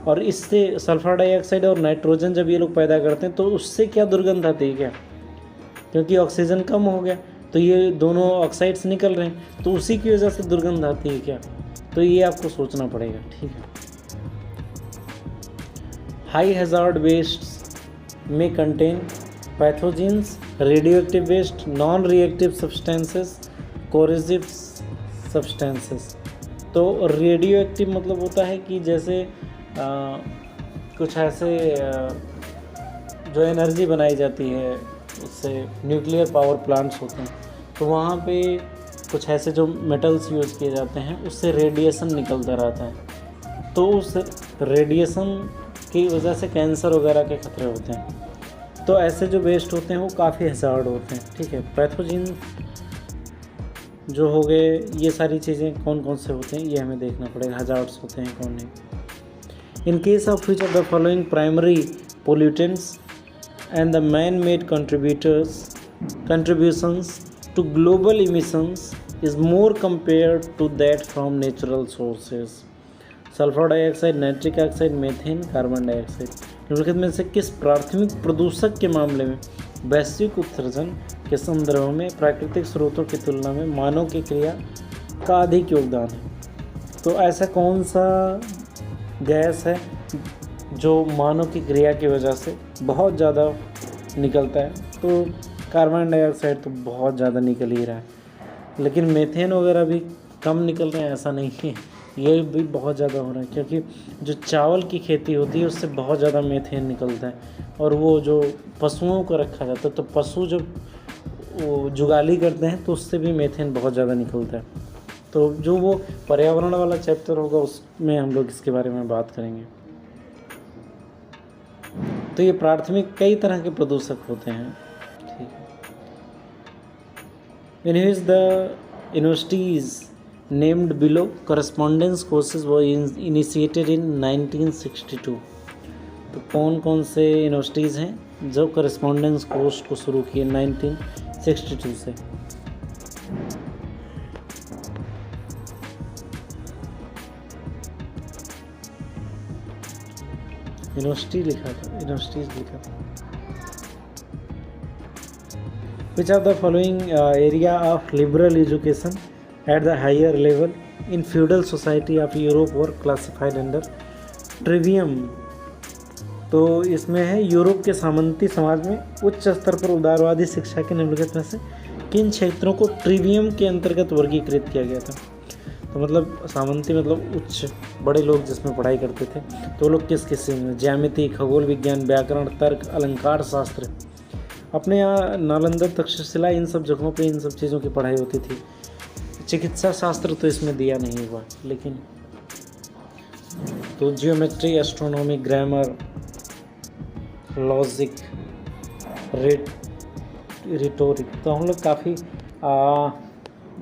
और इससे सल्फर डाइऑक्साइड और नाइट्रोजन जब ये लोग पैदा करते हैं तो उससे क्या दुर्गंध आती है क्या, क्योंकि ऑक्सीजन कम हो गया तो ये दोनों ऑक्साइड्स निकल रहे हैं, तो उसी की वजह से दुर्गंध आती है क्या। तो ये आपको सोचना पड़ेगा, ठीक है। High hazard waste may contain pathogens, radioactive waste, non reactive substances, corrosive substances. तो रेडियोएक्टिव मतलब होता है कि जैसे कुछ ऐसे जो एनर्जी बनाई जाती है उससे न्यूक्लियर पावर प्लांट्स होते हैं, तो वहाँ पे कुछ ऐसे जो मेटल्स यूज़ किए जाते हैं उससे रेडिएशन निकलता रहता है, तो उस रेडिएशन की वजह से कैंसर वगैरह के खतरे होते हैं। तो ऐसे जो वेस्ट होते हैं वो काफ़ी हैज़ार्ड होते हैं, ठीक है। पैथोजन जो हो गए, ये सारी चीज़ें कौन कौन से होते हैं ये हमें देखना पड़ेगा, हैज़ार्ड्स होते हैं कौन नहीं। In case of which of the following primary pollutants and the man-made contributions to global emissions is more compared to that from natural sources: sulphur dioxide, nitric oxide, methane, carbon dioxide. निम्नलिखित में से किस प्राथमिक प्रदूषक के मामले में वैश्विक उत्सर्जन के संदर्भ में प्राकृतिक स्रोतों की तुलना में मानव की क्रिया का अधिक योगदान है? तो ऐसा कौन सा गैस है जो मानव की क्रिया की वजह से बहुत ज़्यादा निकलता है? तो कार्बन डाइऑक्साइड तो बहुत ज़्यादा निकल ही रहा है, लेकिन मीथेन वगैरह भी कम निकल रहे हैं ऐसा नहीं है, ये भी बहुत ज़्यादा हो रहा है, क्योंकि जो चावल की खेती होती है उससे बहुत ज़्यादा मीथेन निकलता है। और वो जो पशुओं को रखा जाता है, तो पशु जब वो जुगाली करते हैं तो उससे भी मीथेन बहुत ज़्यादा निकलता है। तो जो वो पर्यावरण वाला चैप्टर होगा उसमें हम लोग इसके बारे में बात करेंगे। तो ये प्राथमिक कई तरह के प्रदूषक होते हैं, ठीक है। In which the universities named below correspondence courses वो इनिशिएटेड इन 1962। तो कौन कौन से यूनिवर्सिटीज़ हैं जो करस्पॉन्डेंस कोर्स को शुरू किए 1962 से? यूनिवर्सिटी लिखा था, यूनिवर्सिटीज लिखा था। Which of the following area of liberal education at the higher level in feudal society of Europe were classified under trivium? तो इसमें है यूरोप के सामंती समाज में उच्च स्तर पर उदारवादी शिक्षा के निम्नलिखित में से किन क्षेत्रों को ट्रिवियम के अंतर्गत वर्गीकृत किया गया था? तो मतलब सामंती मतलब उच्च बड़े लोग जिसमें पढ़ाई करते थे, तो वो लोग किस किस में? ज्यामिति, खगोल विज्ञान, व्याकरण, तर्क, अलंकार शास्त्र। अपने यहाँ नालंदा, तक्षशिला, इन सब जगहों पे इन सब चीज़ों की पढ़ाई होती थी। चिकित्सा शास्त्र तो इसमें दिया नहीं हुआ, लेकिन तो geometry, astronomy, grammar, logic, rhetoric. तो हम लोग काफ़ी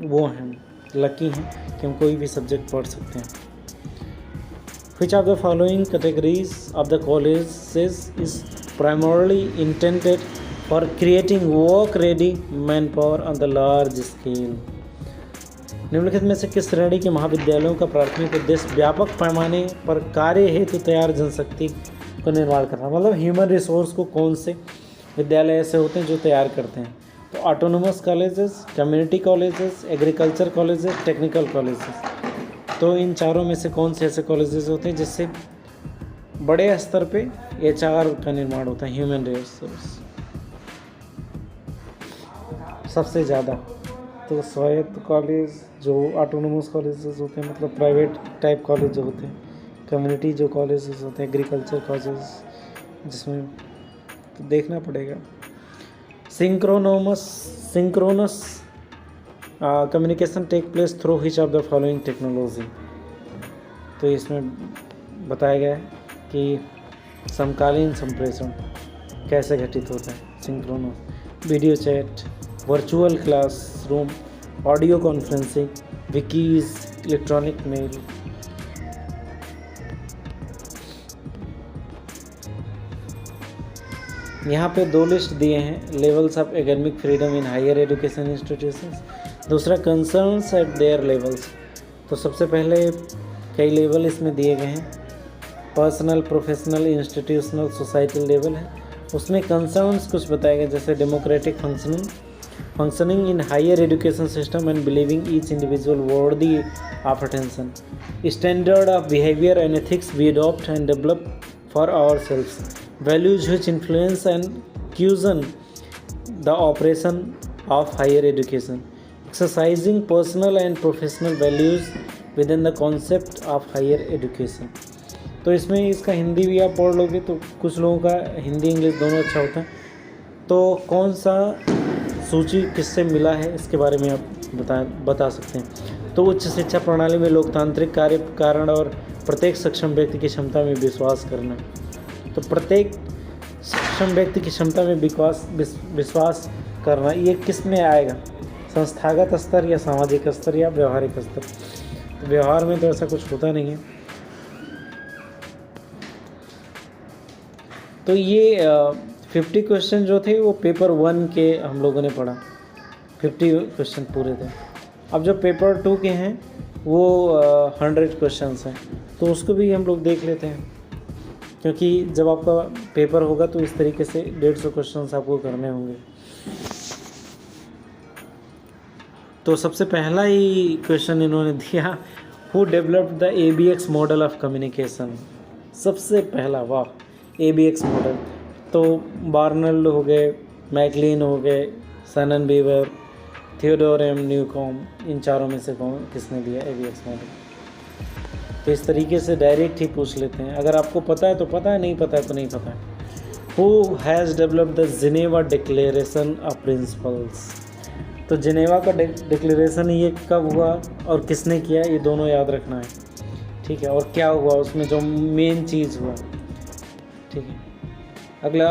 वो हैं, लकी हैं कि हम कोई भी सब्जेक्ट पढ़ सकते हैं। Which of the following categories of the colleges is primarily intended for creating work-ready manpower on the large scale? निम्नलिखित में से किस श्रेणी के महाविद्यालयों का प्राथमिक उद्देश्य व्यापक पैमाने पर कार्य हेतु तैयार जनशक्ति को निर्माण करना? मतलब ह्यूमन रिसोर्स को कौन से विद्यालय ऐसे होते हैं जो तैयार करते हैं? तो autonomous colleges, community colleges, agriculture colleges, technical colleges. तो इन चारों में से कौन से ऐसे कॉलेजेस होते हैं जिससे बड़े स्तर पे HR का निर्माण होता है, ह्यूमन रिसोर्स सबसे ज़्यादा? तो स्वायत्त कॉलेज जो ऑटोनोमस कॉलेजेस होते हैं, मतलब प्राइवेट टाइप कॉलेज जो होते हैं, कम्युनिटी जो कॉलेजेस होते हैं, एग्रीकल्चर कॉलेज जिसमें तो देखना पड़ेगा। Synchronous communication take place through which of the following technology? तो इसमें बताया गया है कि समकालीन संप्रेषण कैसे घटित होता है। Synchronous video chat, virtual classroom, audio conferencing, wikis, electronic mail. यहाँ पे 2 लिस्ट दिए हैं, levels of academic freedom in higher education institutions, दूसरा कंसर्न्स एट देयर लेवल्स। तो सबसे पहले कई लेवल इसमें दिए गए हैं, personal, professional, institutional, societal level है। उसमें कंसर्न्स कुछ बताए गए, जैसे democratic functioning in higher education system and believing each individual worthy of attention, standard of behaviour and ethics we adopt and develop for our self, values which influence and cushion the operation of higher education, exercising personal and professional values within the concept of higher education। तो इसमें इसका हिंदी भी आप पढ़ लोगे तो कुछ लोगों का हिंदी इंग्लिश दोनों अच्छा होता है, तो कौन सा सूची किससे मिला है इसके बारे में आप बता सकते हैं। तो उच्च शिक्षा प्रणाली में लोकतांत्रिक कार्य कारण और प्रत्येक सक्षम व्यक्ति की क्षमता में विश्वास करना। तो प्रत्येक सक्षम व्यक्ति की क्षमता में विश्वास करना, ये किस में आएगा? संस्थागत स्तर या सामाजिक स्तर या व्यवहारिक स्तर? तो व्यवहार में तो ऐसा कुछ होता नहीं है। तो ये 50 क्वेश्चन जो थे वो पेपर 1 के हम लोगों ने पढ़ा, 50 क्वेश्चन पूरे थे। अब जो पेपर 2 के हैं वो 100 क्वेश्चंस हैं, तो उसको भी हम लोग देख लेते हैं, क्योंकि जब आपका पेपर होगा तो इस तरीके से 150 क्वेश्चंस आपको करने होंगे। तो सबसे पहला ही क्वेश्चन इन्होंने दिया, who developed the ABX model of communication. सबसे पहला, वाह, ABX मॉडल। तो बार्नल्ड हो गए, मैकलीन हो गए, Sanon beaver, Theodore M Newcom, इन चारों में से कौन किसने दिया ABX मॉडल? तो इस तरीके से डायरेक्ट ही पूछ लेते हैं। अगर आपको पता है तो पता है, नहीं पता है तो नहीं पता है। Who has developed the Geneva declaration of principles. तो जिनेवा का डिक्लेरेशन ये कब हुआ और किसने किया, ये दोनों याद रखना है, ठीक है। और क्या हुआ उसमें, जो मेन चीज़ हुआ, ठीक है। अगला,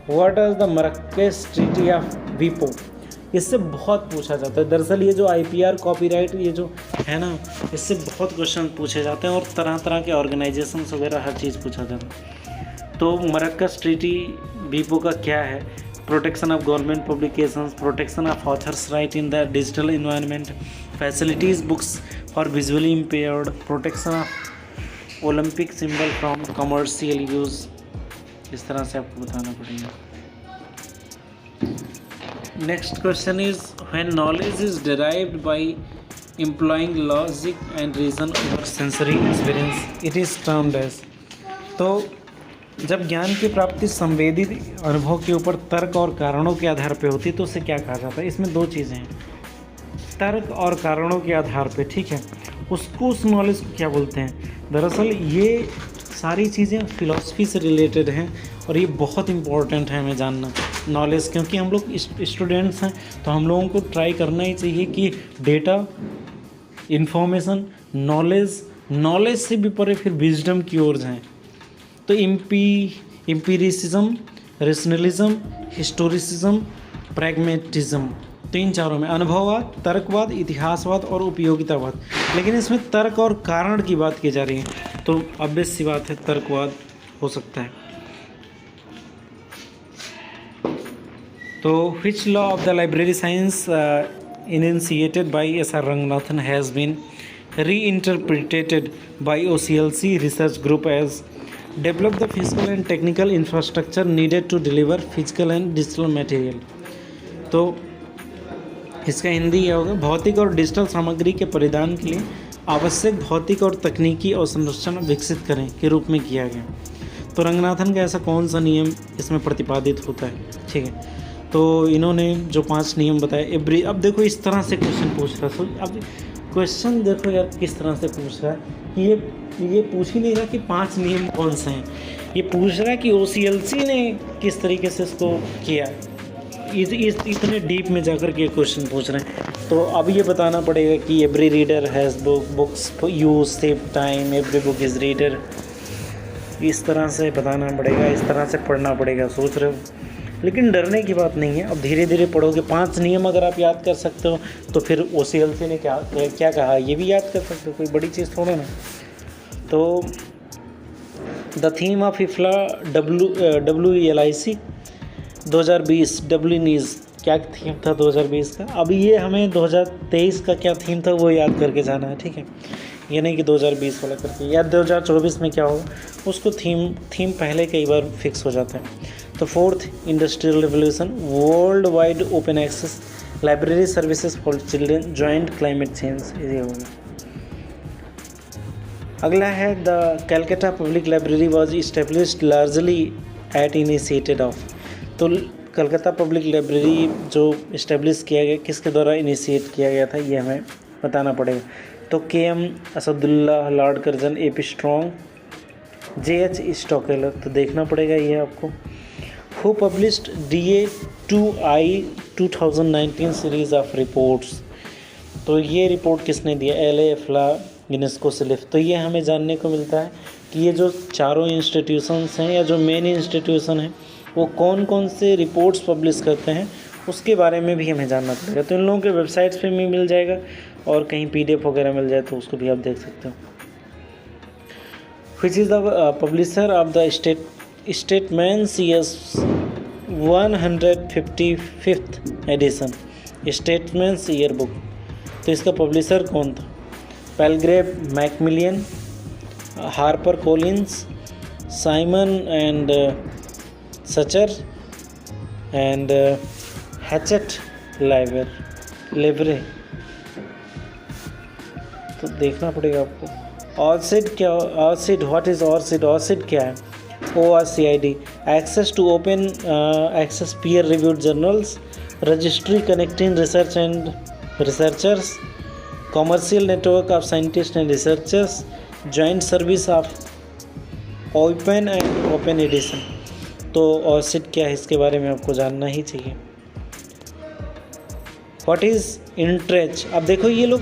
what is the Marrakesh treaty of वीपो। इससे बहुत पूछा जाता है। दरअसल ये जो IPR कॉपीराइट ये जो है ना, इससे बहुत क्वेश्चन पूछे जाते हैं और तरह तरह के ऑर्गेनाइजेशंस वगैरह हर चीज़ पूछा जाता है। तो मरक्केश ट्रीटी वीपो का क्या है? Protection of government publications, protection of authors right in the digital environment, facilities books for visually impaired, protection of Olympic symbol from commercial use. इस तरह से आपको बताना पड़ेगा। Next question is, when knowledge is derived by employing logic and reason over sensory experience it is termed as. तो जब ज्ञान की प्राप्ति संवेदित अनुभव के ऊपर तर्क और कारणों के आधार पे होती है तो उसे क्या कहा जाता है? इसमें दो चीज़ें हैं, तर्क और कारणों के आधार पे, ठीक है। उसको, उस नॉलेज को क्या बोलते हैं? दरअसल ये सारी चीज़ें फ़िलॉसफी से रिलेटेड हैं और ये बहुत इम्पॉर्टेंट है हमें जानना नॉलेज, क्योंकि हम लोग स्टूडेंट्स हैं तो हम लोगों को ट्राई करना ही चाहिए कि डेटा, इन्फॉर्मेशन, नॉलेज से भी परे फिर विजडम की ओर जाएं। तो एम्पिरिसिज्म, रेशनलिज्म, हिस्टोरिसिज्म, प्रैग्मेटिज्म, तो इन चारों में अनुभववाद, तर्कवाद, इतिहासवाद और उपयोगितावाद। लेकिन इसमें तर्क और कारण की बात की जा रही है, तो ऑब्वियस सी बात है तर्कवाद हो सकता है। तो which law of the library science enunciated by S.R. Ranganathan has been reinterpreted by OCLC research group as develop the physical and technical infrastructure needed to deliver physical and digital material। तो इसका हिंदी क्या होगा? भौतिक और digital सामग्री के परिधान के लिए आवश्यक भौतिक और तकनीकी अवसंरचना विकसित करें के रूप में किया गया। तो रंगनाथन का ऐसा कौन सा नियम इसमें प्रतिपादित होता है, ठीक है। तो इन्होंने जो 5 नियम बताए, अब देखो इस तरह से क्वेश्चन पूछ रहा है। अब क्वेश्चन देखो यार किस तरह से पूछ रहा है, ये पूछ ही नहीं रहा कि 5 नियम कौन से हैं, ये पूछ रहा है कि OCLC ने किस तरीके से इसको किया। इतने डीप में जाकर के क्वेश्चन पूछ रहे हैं। तो अब ये बताना पड़ेगा कि every reader has books use save time, every book is reader, इस तरह से बताना पड़ेगा, इस तरह से पढ़ना पड़ेगा। सोच रहे हो, लेकिन डरने की बात नहीं है। अब धीरे धीरे पढ़ोगे। 5 नियम अगर आप याद कर सकते हो तो फिर OCLC ने क्या कहा ये भी याद कर सकते हो, कोई बड़ी चीज़ थोड़ा ना। तो the theme of IFLA WLIC 2020 WNIS, क्या थीम था 2020 का? अब ये हमें 2023 का क्या थीम था वो याद करके जाना है, ठीक है। ये नहीं कि 2020 वाला करके, या 2024 में क्या होगा उसको थीम पहले कई बार फिक्स हो जाता है। तो 4th industrial revolution, world wide open access, library services for children, joint climate change, ये होगा। अगला है the Calcutta public library was established largely at initiated of. तो कलकत्ता पब्लिक लाइब्रेरी जो इस्टेब्लिश किया गया, किसके द्वारा इनिशिएट किया गया था, ये हमें बताना पड़ेगा। तो KM Asadullah, Lord Curzon, AP strong, JH स्टॉकेलर, तो देखना पड़ेगा ये आपको। Who published DA2I 2019 series of reports. तो ये रिपोर्ट किसने दिया? LA, FLA, UNESCO, SILIF। तो ये हमें जानने को मिलता है कि ये जो चारों इंस्टीट्यूशंस हैं या जो मेन इंस्टीट्यूशन हैं वो कौन कौन से रिपोर्ट्स पब्लिश करते हैं, उसके बारे में भी हमें जानना पड़ेगा। तो इन लोगों के वेबसाइट्स पे भी मिल जाएगा और कहीं PDF वगैरह मिल जाए तो उसको भी आप देख सकते हो। Which is the publisher of the statements years 155th edition, statements year book. तो इसका पब्लिशर कौन था? Palgrave Macmillan, Harper Collins, Simon and सचर एंड हैचेट लेवरे। तो देखना पड़ेगा आपको। ऑर्सिड क्या? ऑर्सिड, व्हाट इज़ ऑर्सिड? ऑर्सिड क्या है? ORCID, access to open access peer reviewed journals, registry connecting research and researchers, commercial network of scientist and researchers, joint service of open and open edition. तो ORCID क्या है, इसके बारे में आपको जानना ही चाहिए। What is Intech? अब देखो ये लोग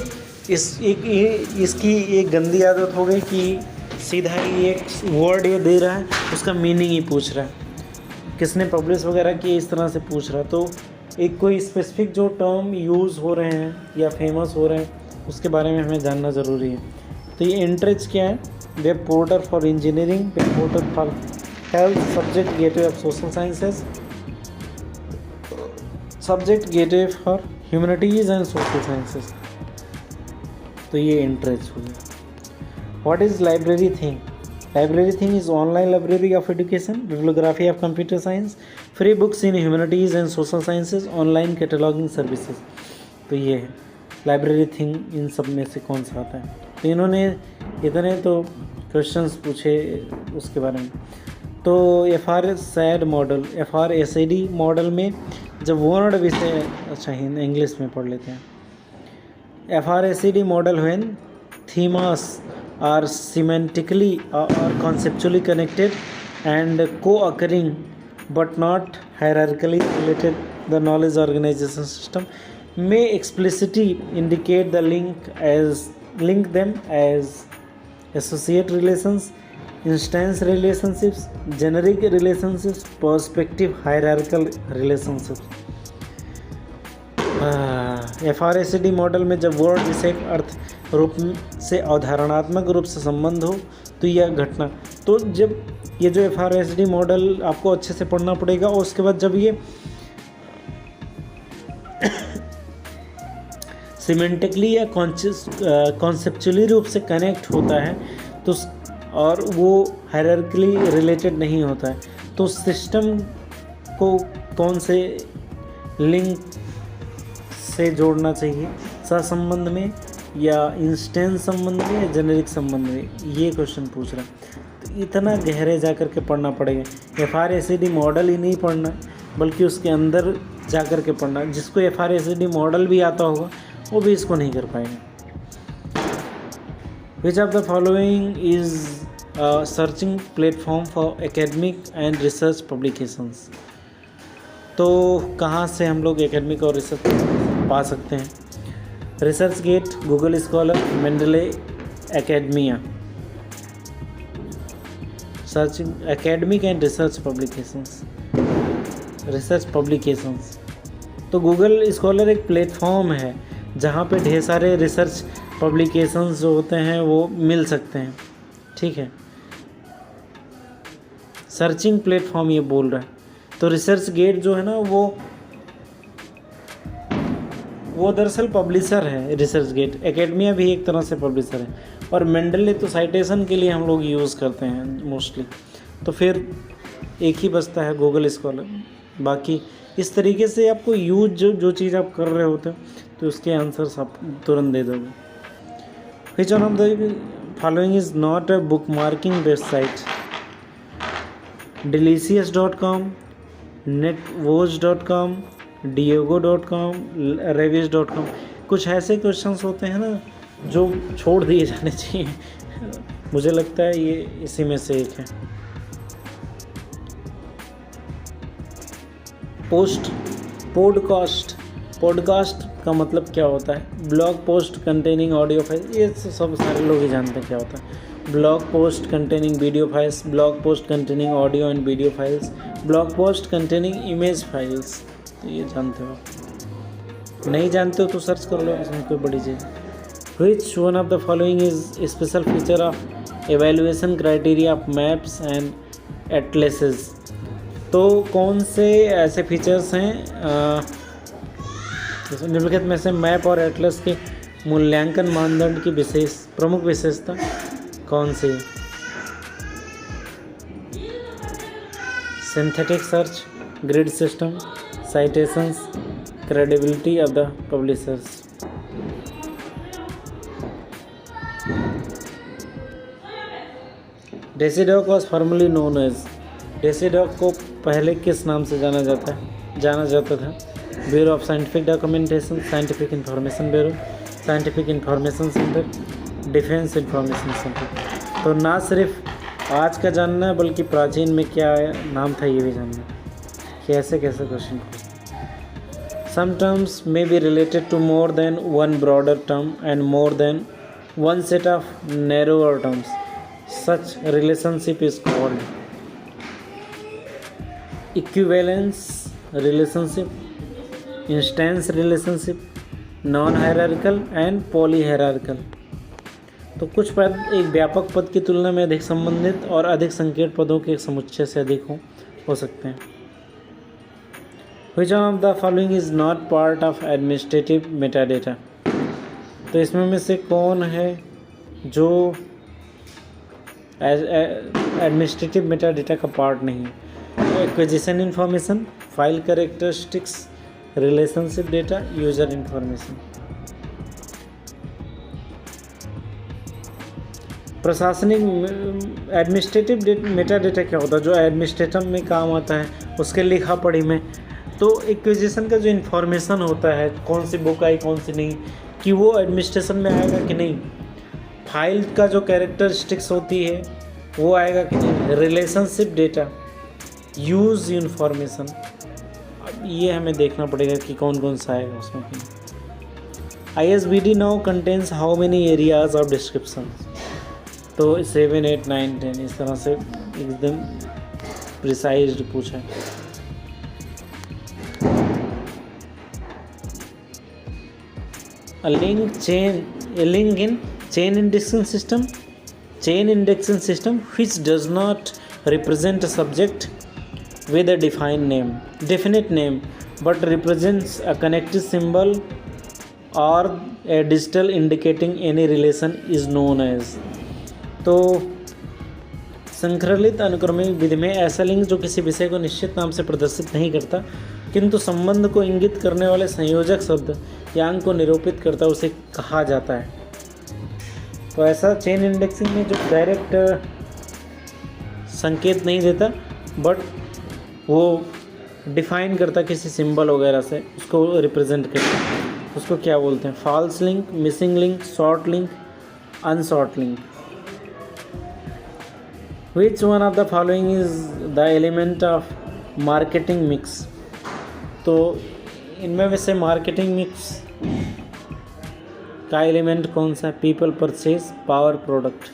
इसकी एक गंदी आदत हो गई कि सीधा ही एक वर्ड ये दे रहा है, उसका मीनिंग ही पूछ रहा है, किसने पब्लिश वगैरह किए, इस तरह से पूछ रहा है। तो एक कोई स्पेसिफिक जो टर्म यूज़ हो रहे हैं या फेमस हो रहे हैं उसके बारे में हमें जानना ज़रूरी है। तो ये इंट्रेच क्या है? Web portal for engineering, web portal for health, subject gateway of social sciences, subject gateway for humanities and social sciences. तो ये इंट्रेच हो गया। What is library thing? Library thing is online library of education, bibliography of computer science, free books in humanities and social sciences, online cataloging services। तो ये है library thing. इन सब में से कौन सा आता है? तो इन्होंने इतने तो क्वेश्चंस पूछे उसके बारे में। तो FRSAD मॉडल में जब वर्ण विषय, अच्छा इंग्लिश में पढ़ लेते हैं। FRSAD model when themes are semantically or conceptually connected and co-occurring but not hierarchically related, the knowledge organization system may explicitly indicate the link them as associate relations, instance relationships, generic relationships, perspective hierarchical relationships। FRSAD model में जब word विषय अर्थ रूप से अवधारणात्मक रूप से संबंध हो तो यह घटना। तो जब ये जो FRSAD मॉडल आपको अच्छे से पढ़ना पड़ेगा और उसके बाद जब ये सिमेंटिकली या कॉन्सेप्चुअली रूप से कनेक्ट होता है तो और वो हायरार्किकली रिलेटेड नहीं होता है तो सिस्टम को कौन से लिंक से जोड़ना चाहिए, सहसंबंध में या इंस्टेंस संबंध में या जेनेरिक संबंध में, ये क्वेश्चन पूछ रहा है। तो इतना गहरे जा कर के पढ़ना पड़ेगा। FRSAD मॉडल ही नहीं पढ़ना बल्कि उसके अंदर जा कर के पढ़ना। जिसको FRSAD मॉडल भी आता होगा वो भी इसको नहीं कर पाएगा। विच of the following is searching platform for academic and research publications. तो कहाँ से हम लोग एकेडमिक और रिसर्च पा सकते हैं? Research Gate, Google Scholar, Mendeley, Academia. Searching academic and research publications. तो गूगल स्कॉलर एक प्लेटफॉर्म है जहाँ पे ढेर सारे रिसर्च पब्लिकेशंस जो होते हैं वो मिल सकते हैं, ठीक है। सर्चिंग प्लेटफॉर्म ये बोल रहा है। तो रिसर्च गेट जो है ना वो दरअसल पब्लिशर है। रिसर्च गेट, एकेडमिया भी एक तरह से पब्लिशर है और मेंडले तो साइटेशन के लिए हम लोग यूज़ करते हैं मोस्टली। तो फिर एक ही बचता है गूगल स्कॉलर। बाकी इस तरीके से आपको यूज जो चीज़ आप कर रहे होते हो तो उसके आंसर्स आप तुरंत दे दोगे। विच one of the following is not a book marking website? delicious.com, netwatch.com, diego.com, revis.com। कुछ ऐसे क्वेश्चंस होते हैं ना जो छोड़ दिए जाने चाहिए। मुझे लगता है ये इसी में से एक है। पॉडकास्ट का मतलब क्या होता है? Blog post containing audio file, ये सब सारे लोग ही जानते हैं क्या होता है। Blog post containing video files, blog post containing audio and video files, blog post containing image files, तो ये जानते हो आप। नहीं जानते हो तो सर्च कर लो, इसमें कोई बड़ी चीज़। Which one of the following is special feature of evaluation criteria of maps and atlases? तो कौन से ऐसे फीचर्स हैं निम्नलिखित में से मैप और एटलस के मूल्यांकन मानदंड की प्रमुख विशेषता कौन सी? Synthetic search, grid system, citations, credibility of the publishers. DESIDOC was formerly known as, DESIDOC को पहले किस नाम से जाना जाता था? Bureau of scientific documentation, scientific information bureau, scientific information centre, defence information centre. तो ना सिर्फ आज का जानना है बल्कि प्राचीन में क्या नाम था ये भी जानना है। कैसे क्वेश्चन पूछते। Some terms may be related to more than one broader term and more than one set of narrower terms. Such relationship is called equivalence relationship, instance relationship, non hierarchical and poly hierarchical. तो कुछ पद एक व्यापक पद की तुलना में अधिक संबंधित और अधिक संकीर्ण पदों के समुच्चय से अधिक हो सकते हैं। Which one of the following is not part of administrative metadata? तो इसमें में से कौन है जो एडमिनिस्ट्रेटिव मेटाडेटा का पार्ट नहीं है? Acquisition information, file characteristics, relationship data, user information. प्रशासनिक एडमिनिस्ट्रेटिव मेटाडेटा क्या होता है? जो एडमिनिस्ट्रेटर में काम आता है उसके लिखा पढ़ी में। तो एक्विजिशन का जो इन्फॉर्मेशन होता है, कौन सी बुक आई कौन सी नहीं, कि वो एडमिनिस्ट्रेशन में आएगा कि नहीं। फाइल का जो कैरेक्टरिस्टिक्स होती है वो आएगा कि नहीं। रिलेशनशिप डेटा, यूज़ इन्फॉर्मेशन, अब ये हमें देखना पड़ेगा कि कौन कौन सा आएगा उसमें। ISBD now contains how many areas of description? तो 7, 8, 9, 10 इस तरह से एकदम प्रिसाइज्ड पूछा है। A link in chain indexing system which does not represent a subject with a definite name but represents a connected symbol or a digital indicating any relation is known as। तो संक्रलित अनुक्रमिक विधि में ऐसा link जो किसी विषय को निश्चित नाम से प्रदर्शित नहीं करता किंतु संबंध को इंगित करने वाले संयोजक शब्द या अंक को निरूपित करता उसे कहा जाता है। तो ऐसा चेन इंडेक्सिंग में जो डायरेक्ट संकेत नहीं देता बट वो डिफाइन करता किसी सिंबल वगैरह से, उसको रिप्रेजेंट करता, उसको क्या बोलते हैं? False link, missing link, short link, unshort link. Which one of the following is the element of marketing mix? तो इनमें में से मार्केटिंग मिक्स का एलिमेंट कौन सा है? People, purchase, power, product.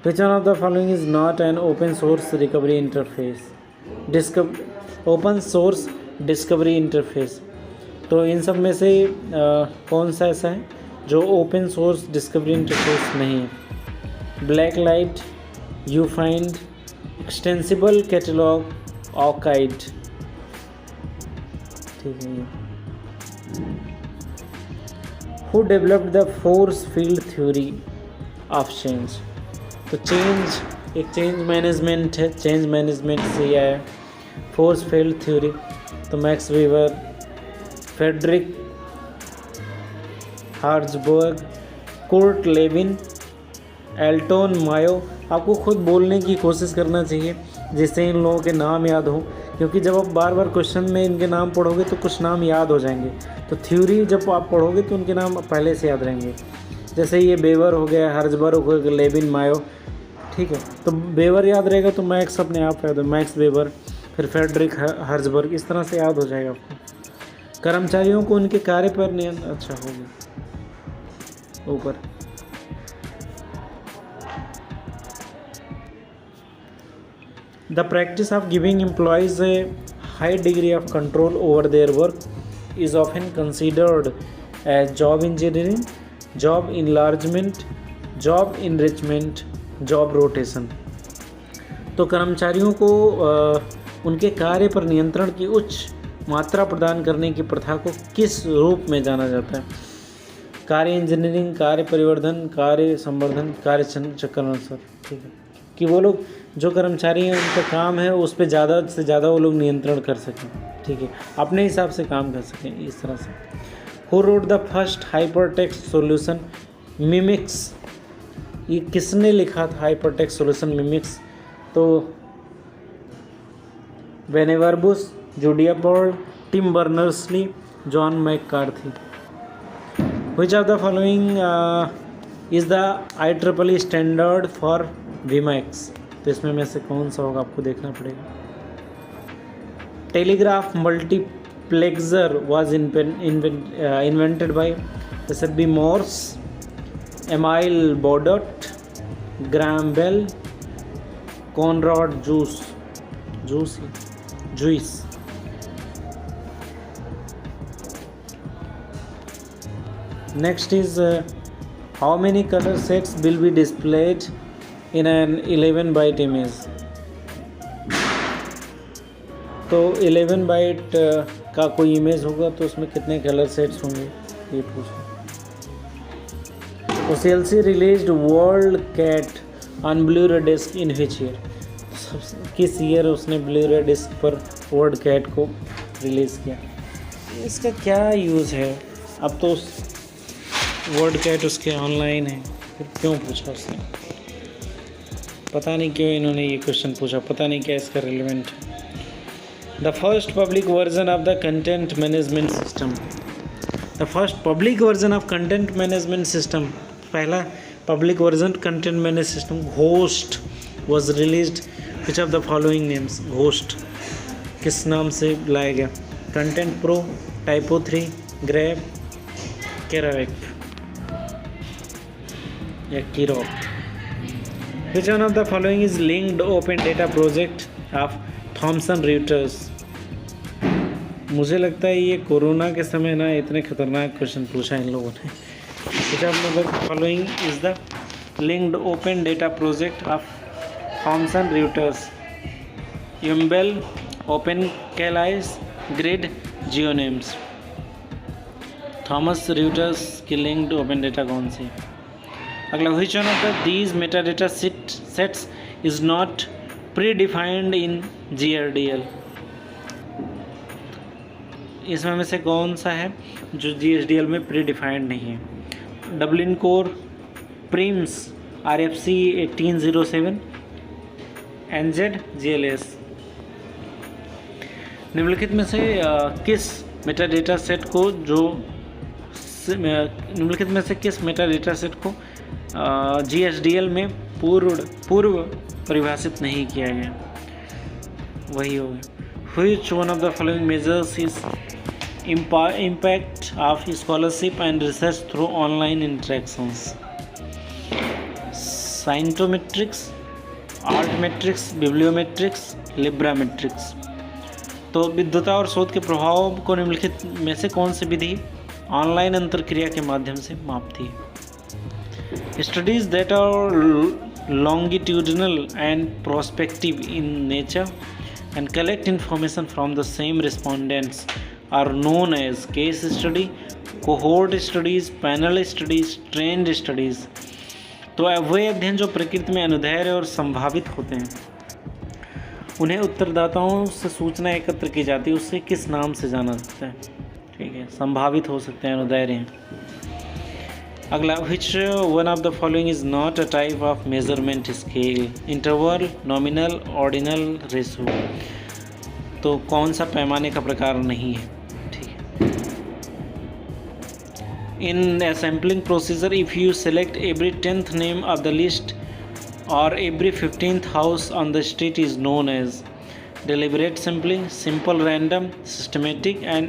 Which one of the following is not an open source recovery interface? Open source discovery interface. तो इन सब में से कौन सा ऐसा है जो ओपन सोर्स डिस्कवरी इंटरफेस नहीं है? Blacklight, VuFind, extensible catalogue, Orchid. ठीक है। Who developed the force field theory of change? तो चेंज एक चेंज मैनेजमेंट है, चेंज मैनेजमेंट से ही आया। फोर्स फील्ड थ्योरी तो Max Weber, Frederick Herzberg, Kurt Lewin, Elton Mayo. आपको खुद बोलने की कोशिश करना चाहिए जिससे इन लोगों के नाम याद हो, क्योंकि जब आप बार बार क्वेश्चन में इनके नाम पढ़ोगे तो कुछ नाम याद हो जाएंगे। तो थ्योरी जब आप पढ़ोगे तो उनके नाम पहले से याद रहेंगे। जैसे ये बेवर हो गया, हार्ट्जबर्ग हो गया, लेविन, मायो। ठीक है, तो वेबर याद रहेगा तो मैक्स अपने आप याद है, मैक्स वेबर, फिर फ्रेडरिक हर्जबर्ग, इस तरह से याद हो जाएगा आपको। कर्मचारियों को उनके कार्य पर नियंत्रण, अच्छा हो गया ऊपर। The practice of giving employees a high degree of control over their work is often considered as job engineering, job enlargement, job enrichment, job rotation. तो कर्मचारियों को उनके कार्य पर नियंत्रण की उच्च मात्रा प्रदान करने की प्रथा को किस रूप में जाना जाता है? कार्य इंजीनियरिंग, कार्य परिवर्धन, कार्य संवर्धन, कार्य चक्र। ठीक है, कि वो लोग जो कर्मचारी हैं उनका काम है उस पर ज़्यादा से ज़्यादा वो लोग नियंत्रण कर सकें, ठीक है, अपने हिसाब से काम कर सकें, इस तरह से। Who wrote the first hypertext solution mimics, ये किसने लिखा था हाइपरटेक्स्ट सॉल्यूशन मिमिक्स? तो Vannevar Bush, Judea Pearl, Tim Berners-Lee, John McCarthy. Which of the following is the IEEE standard for WiMAX? तो इसमें में से कौन सा होगा आपको देखना पड़ेगा। Telegraph multiplexer was invented by SB Morse, Emile Baudot, Graham Bell, Konrad Zuse. Next is how many color sets will be displayed in an 11 byte image? तो 11 बाइट का कोई इमेज होगा तो उसमें कितने कलर सेट्स होंगे, ये पूछो। OCLC released WorldCat on Blu-ray disc in which year? किस ईयर उसने ब्लू-रे डिस्क पर वर्ल्ड कैट को रिलीज़ किया? इसका क्या यूज़ है? अब तो वर्ल्ड कैट उसके ऑनलाइन है, फिर क्यों पूछा उसने? पता नहीं क्यों इन्होंने ये क्वेश्चन पूछा, पता नहीं क्या इसका रिलेवेंट है। The first public version of the content management system. The first public version of content management system, पहला public version content manage system Ghost was released which of the following names? Ghost किस नाम से लाया गया? Content pro, Typo 3, Grab, Kerouac या Keyrock. Which one of the following is linked open data project of Thomson Reuters? मुझे लगता है ये कोरोना के समय ना इतने खतरनाक क्वेश्चन पूछा इन लोगों ने। Which one of the following is the linked open data project of Thomson Reuters? Umbrel, OpenCalais, Grid, GeoNames। Thomas Reuters की लिंक्ड ओपन डेटा कौन सी? अगला, which one of the these metadata sets is not pre defined in GRDL? इसमें में से कौन सा है जो GSDL में प्री डिफाइंड नहीं है? Dublin core, Prim's, RFC 1807, NZ, GLS। निम्नलिखित में से किस मेटाडेटा सेट को निम्नलिखित में से किस मेटाडेटा सेट को GSDL में पूर्व परिभाषित नहीं किया गया? वही हो गया। Which one of the following measures is impact of scholarship and research through online interactions? Scientometrics, altmetrics, bibliometrics, librametrics. तो विद्वता और शोध के प्रभाव को निम्नलिखित में से कौन सी विधि ऑनलाइन अंतरक्रिया के माध्यम से मापती है? Studies that are longitudinal and prospective in nature and collect information from the same respondents are known as case study, cohort studies, panel studies, trend studies. तो वे अध्ययन जो प्रकृति में अनुदैर्य और संभावित होते हैं, उन्हें उत्तरदाताओं से सूचना एकत्र की जाती है, उससे किस नाम से जाना जाता है? ठीक है, संभावित हो सकते हैं, अनुदैर्य हैं। अगला, which one of the following is not a type of measurement scale? Interval, nominal, ordinal, ratio. तो कौन सा पैमाने का प्रकार नहीं है? ठीक है। In a sampling procedure, if you select every 10th name of the list or every 15th house on the street is known as deliberate, simply, simple, random, systematic and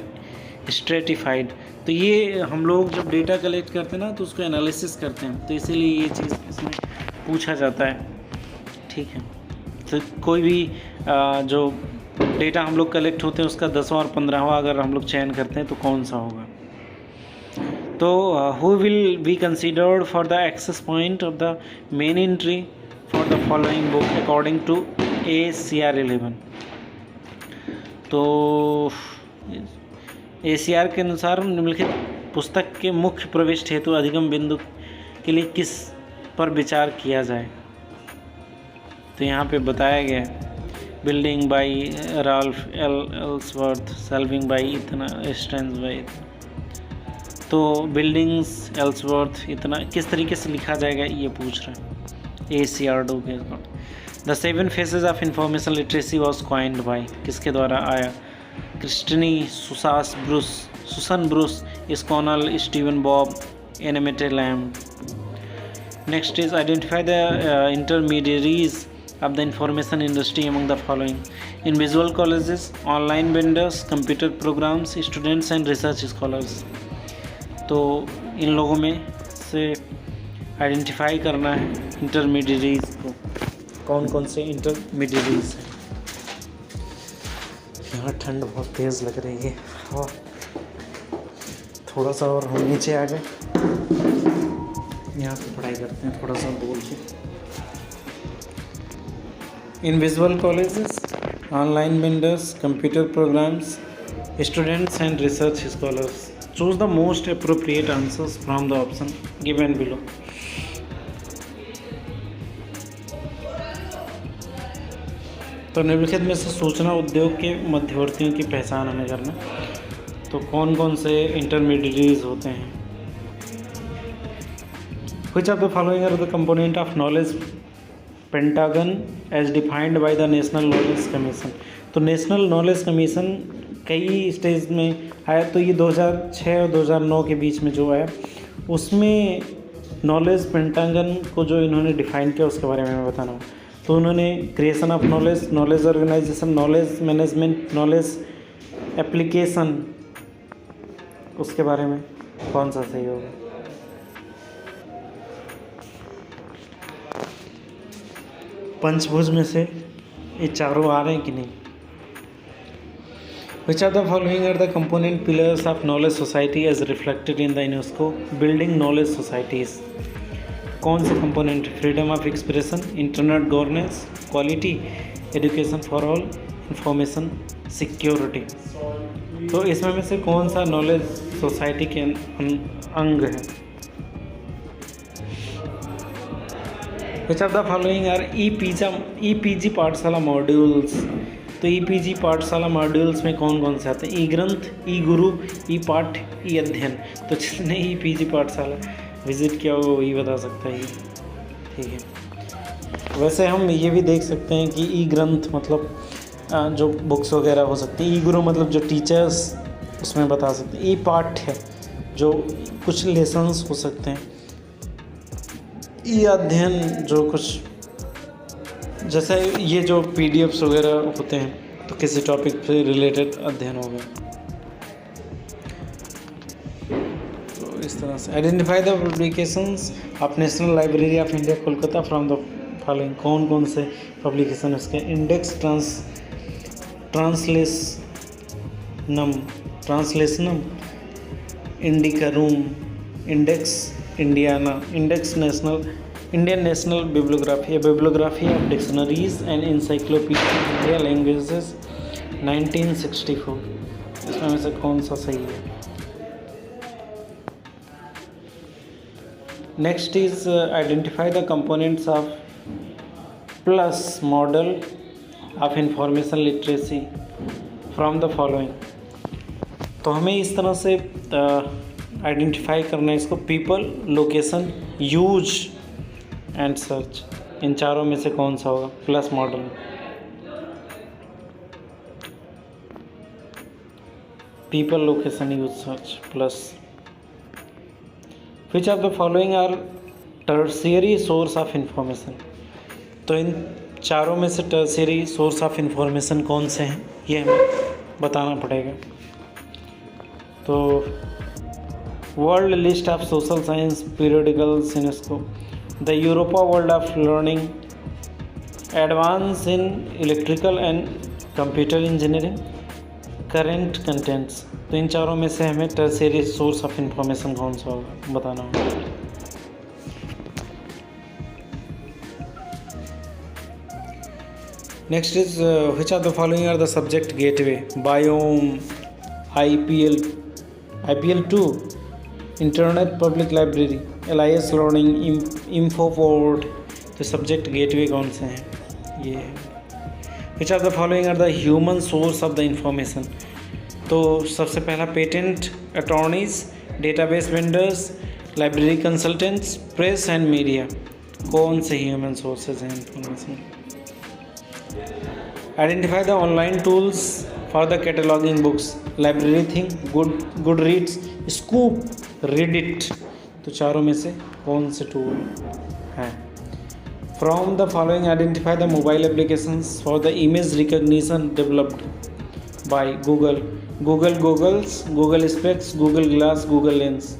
stratified. तो ये हम लोग जब डेटा कलेक्ट करते हैं ना तो उसको एनालिसिस करते हैं, तो इसीलिए ये चीज़ इसमें पूछा जाता है। ठीक है, तो कोई भी जो डेटा हम लोग कलेक्ट होते हैं उसका 10वां और 15वां अगर हम लोग चयन करते हैं तो कौन सा होगा। तो who will be considered for the access point of the main entry for the following book according to ACR 11। तो ACR के अनुसार निम्नलिखित पुस्तक के मुख्य प्रविष्ट हेतु अधिगम बिंदु के लिए किस पर विचार किया जाए। तो यहाँ पे बताया गया building by Ralph Ellsworth, solving by इतना, स्ट्रेंज बाई इतना। तो बिल्डिंग्स एल्सवर्थ इतना किस तरीके से लिखा जाएगा ये पूछ रहे हैं ACR 2 के according. The 7 faces of information literacy was coined by, किसके द्वारा आया, Christine, Susan Bruce, SCONUL, Steven Bob, Annemaree Lamb. Next is identify the intermediaries of the information industry among the following: in visual colleges, online vendors, computer programs, students and research scholars। तो इन लोगों में से identify करना है intermediaries को, कौन कौन से इंटरमीडियरीज हैं। यहाँ ठंड बहुत तेज़ लग रही है और थोड़ा सा और हम नीचे आ गए, यहाँ पे पढ़ाई करते हैं थोड़ा सा बोल के। In visual colleges, online vendors, computer programs, students and research scholars. Choose the most appropriate answers from the option given below. तो निम्नलिखित में से सूचना उद्योग के मध्यवर्तियों की पहचान हमें करना। तो कौन कौन से इंटरमीडियरीज होते हैं। Which of the following are the component of knowledge pentagon as defined by the national knowledge commission. तो नेशनल नॉलेज कमीशन कई स्टेज में आया, तो ये 2006 और 2009 के बीच में जो आया उसमें नॉलेज पेंटागन को जो इन्होंने डिफाइन किया उसके बारे में मैं बताना हूँ। तो उन्होंने creation of knowledge, knowledge organization, knowledge management, knowledge application, उसके बारे में कौन सा सही होगा। पंचभुज में से ये चारों आ रहे हैं कि नहीं। Which of the following are the component pillars of knowledge society as reflected in the UNESCO building knowledge societies? कौन से component? Freedom of expression, internet governance, quality, education for all, information security. तो इसमें में से कौन सा knowledge society के अंग है। Which of the following are EPG पाठशाला मॉड्यूल्स। तो EPG पाठशाला मॉड्यूल्स में कौन कौन से आते हैं। ई ग्रंथ, ई गुरु, ई पाठ, ई अध्ययन। तो जिसने EPG पाठशाला विजिट किया वो वही बता सकता है। ठीक है, वैसे हम ये भी देख सकते हैं कि ई ग्रंथ मतलब जो बुक्स वगैरह हो सकती हैं, ई गुरु मतलब जो टीचर्स उसमें बता सकते हैं, ई पाठ है जो कुछ लेसन्स हो सकते हैं, ई अध्ययन जो कुछ जैसे ये जो PDFs वगैरह होते हैं तो किसी टॉपिक से रिलेटेड अध्ययन हो गया। तो इस तरह से identify the publications of national library of India Kolkata from the following. कौन कौन से पब्लिकेशन इसके। Index translationum, Indicarum, index Indiana, index Indian national bibliography, bibliography of dictionaries and encyclopaedia India languages 1964। इसमें में से कौन सा सही है। Next is identify the components of PLUS model of information literacy from the following. तो हमें इस तरह से आइडेंटिफाई करना है इसको। People, location, use and search. इन चारों में से कौन सा होगा PLUS model. People, location, use, search PLUS. Which of the following are tertiary source of information. तो इन चारों में से टर्शियरी सोर्स ऑफ इंफॉर्मेशन कौन से हैं ये हमें बताना पड़ेगा। तो world list of social science periodicals UNESCO, the Europa world of learning, advance in electrical and computer engineering, current contents. तो इन चारों में से हमें टर्शियरी सोर्स ऑफ इंफॉर्मेशन कौन सा होगा बताना होगा। Next is which of the following are the subject gateway? Biome, IPL2, internet public library, LIS learning, Infoport. तो सब्जेक्ट गेटवे कौन से हैं ये है। Which of the following are the human source of the information? तो सबसे पहला patent attorneys, database vendors, library consultants, press and media. कौन से ह्यूमन सोर्सेज हैं information? Identify the online tools for the cataloguing books, LibraryThing, Goodreads, Scoop, Reddit. तो चारों में से कौन से टूल हैं? From the following identify the mobile applications for the image recognition developed by Google, Google specs, Google glass, Google lens.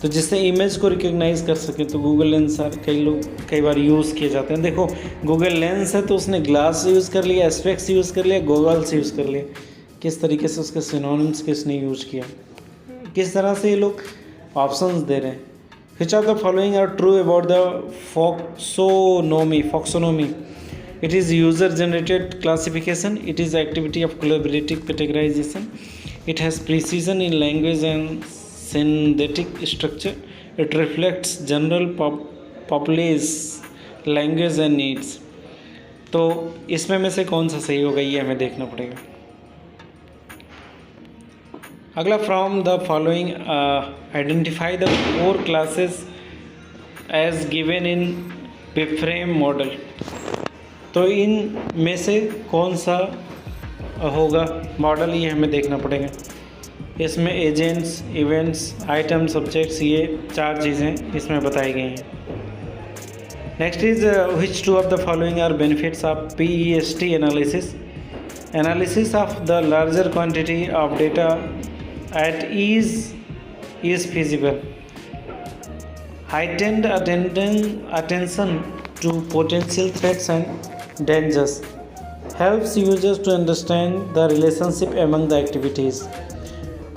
तो जिससे image को रिकग्नाइज कर सके तो गूगल लेंस कई बार यूज़ किए जाते हैं। देखो गूगल लेंस है तो उसने ग्लास यूज़ कर लिया, स्पेक्स यूज़ कर लिया, गूगल्स यूज़ कर लिया। किस तरीके से उसके सिनोनिम्स किसने यूज किया, किस तरह से ये लोग ऑप्शंस दे रहे हैं। Which of the following are true about the folksonomy? It is user generated classification, it is activity of collaborative categorisation, it has precision in language and synthetic structure, it reflects general populace language and needs। तो इसमें में से कौन सा सही होगा ये हमें देखना पड़ेगा। अगला, from the following identify the 4 classes as given in BIBFRAME model. तो इन में से कौन सा होगा मॉडल ये हमें देखना पड़ेगा। इसमें एजेंट्स, इवेंट्स, आइटम, सब्जेक्ट्स, ये 4 चीज़ें इसमें बताई गई हैं। Next is which two of the following are benefits of PEST analysis? Analysis of the larger quantity of data at is feasible, heightened attention to potential threats and dangers, helps users to understand the relationship among the activities,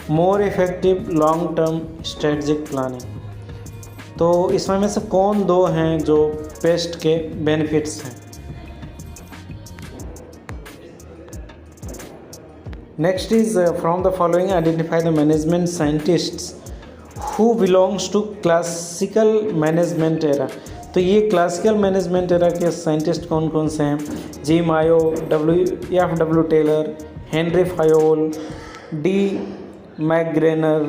more effective long term strategic planning। तो इसमें में से कौन 2 हैं जो paste के benefits हैं? Next is from the following identify the management scientists who belongs to classical management era. तो ये क्लासिकल मैनेजमेंट एरा के साइंटिस्ट कौन कौन से हैं? G Mayo, F.W. Taylor, Henri Fayol, D. McGregor.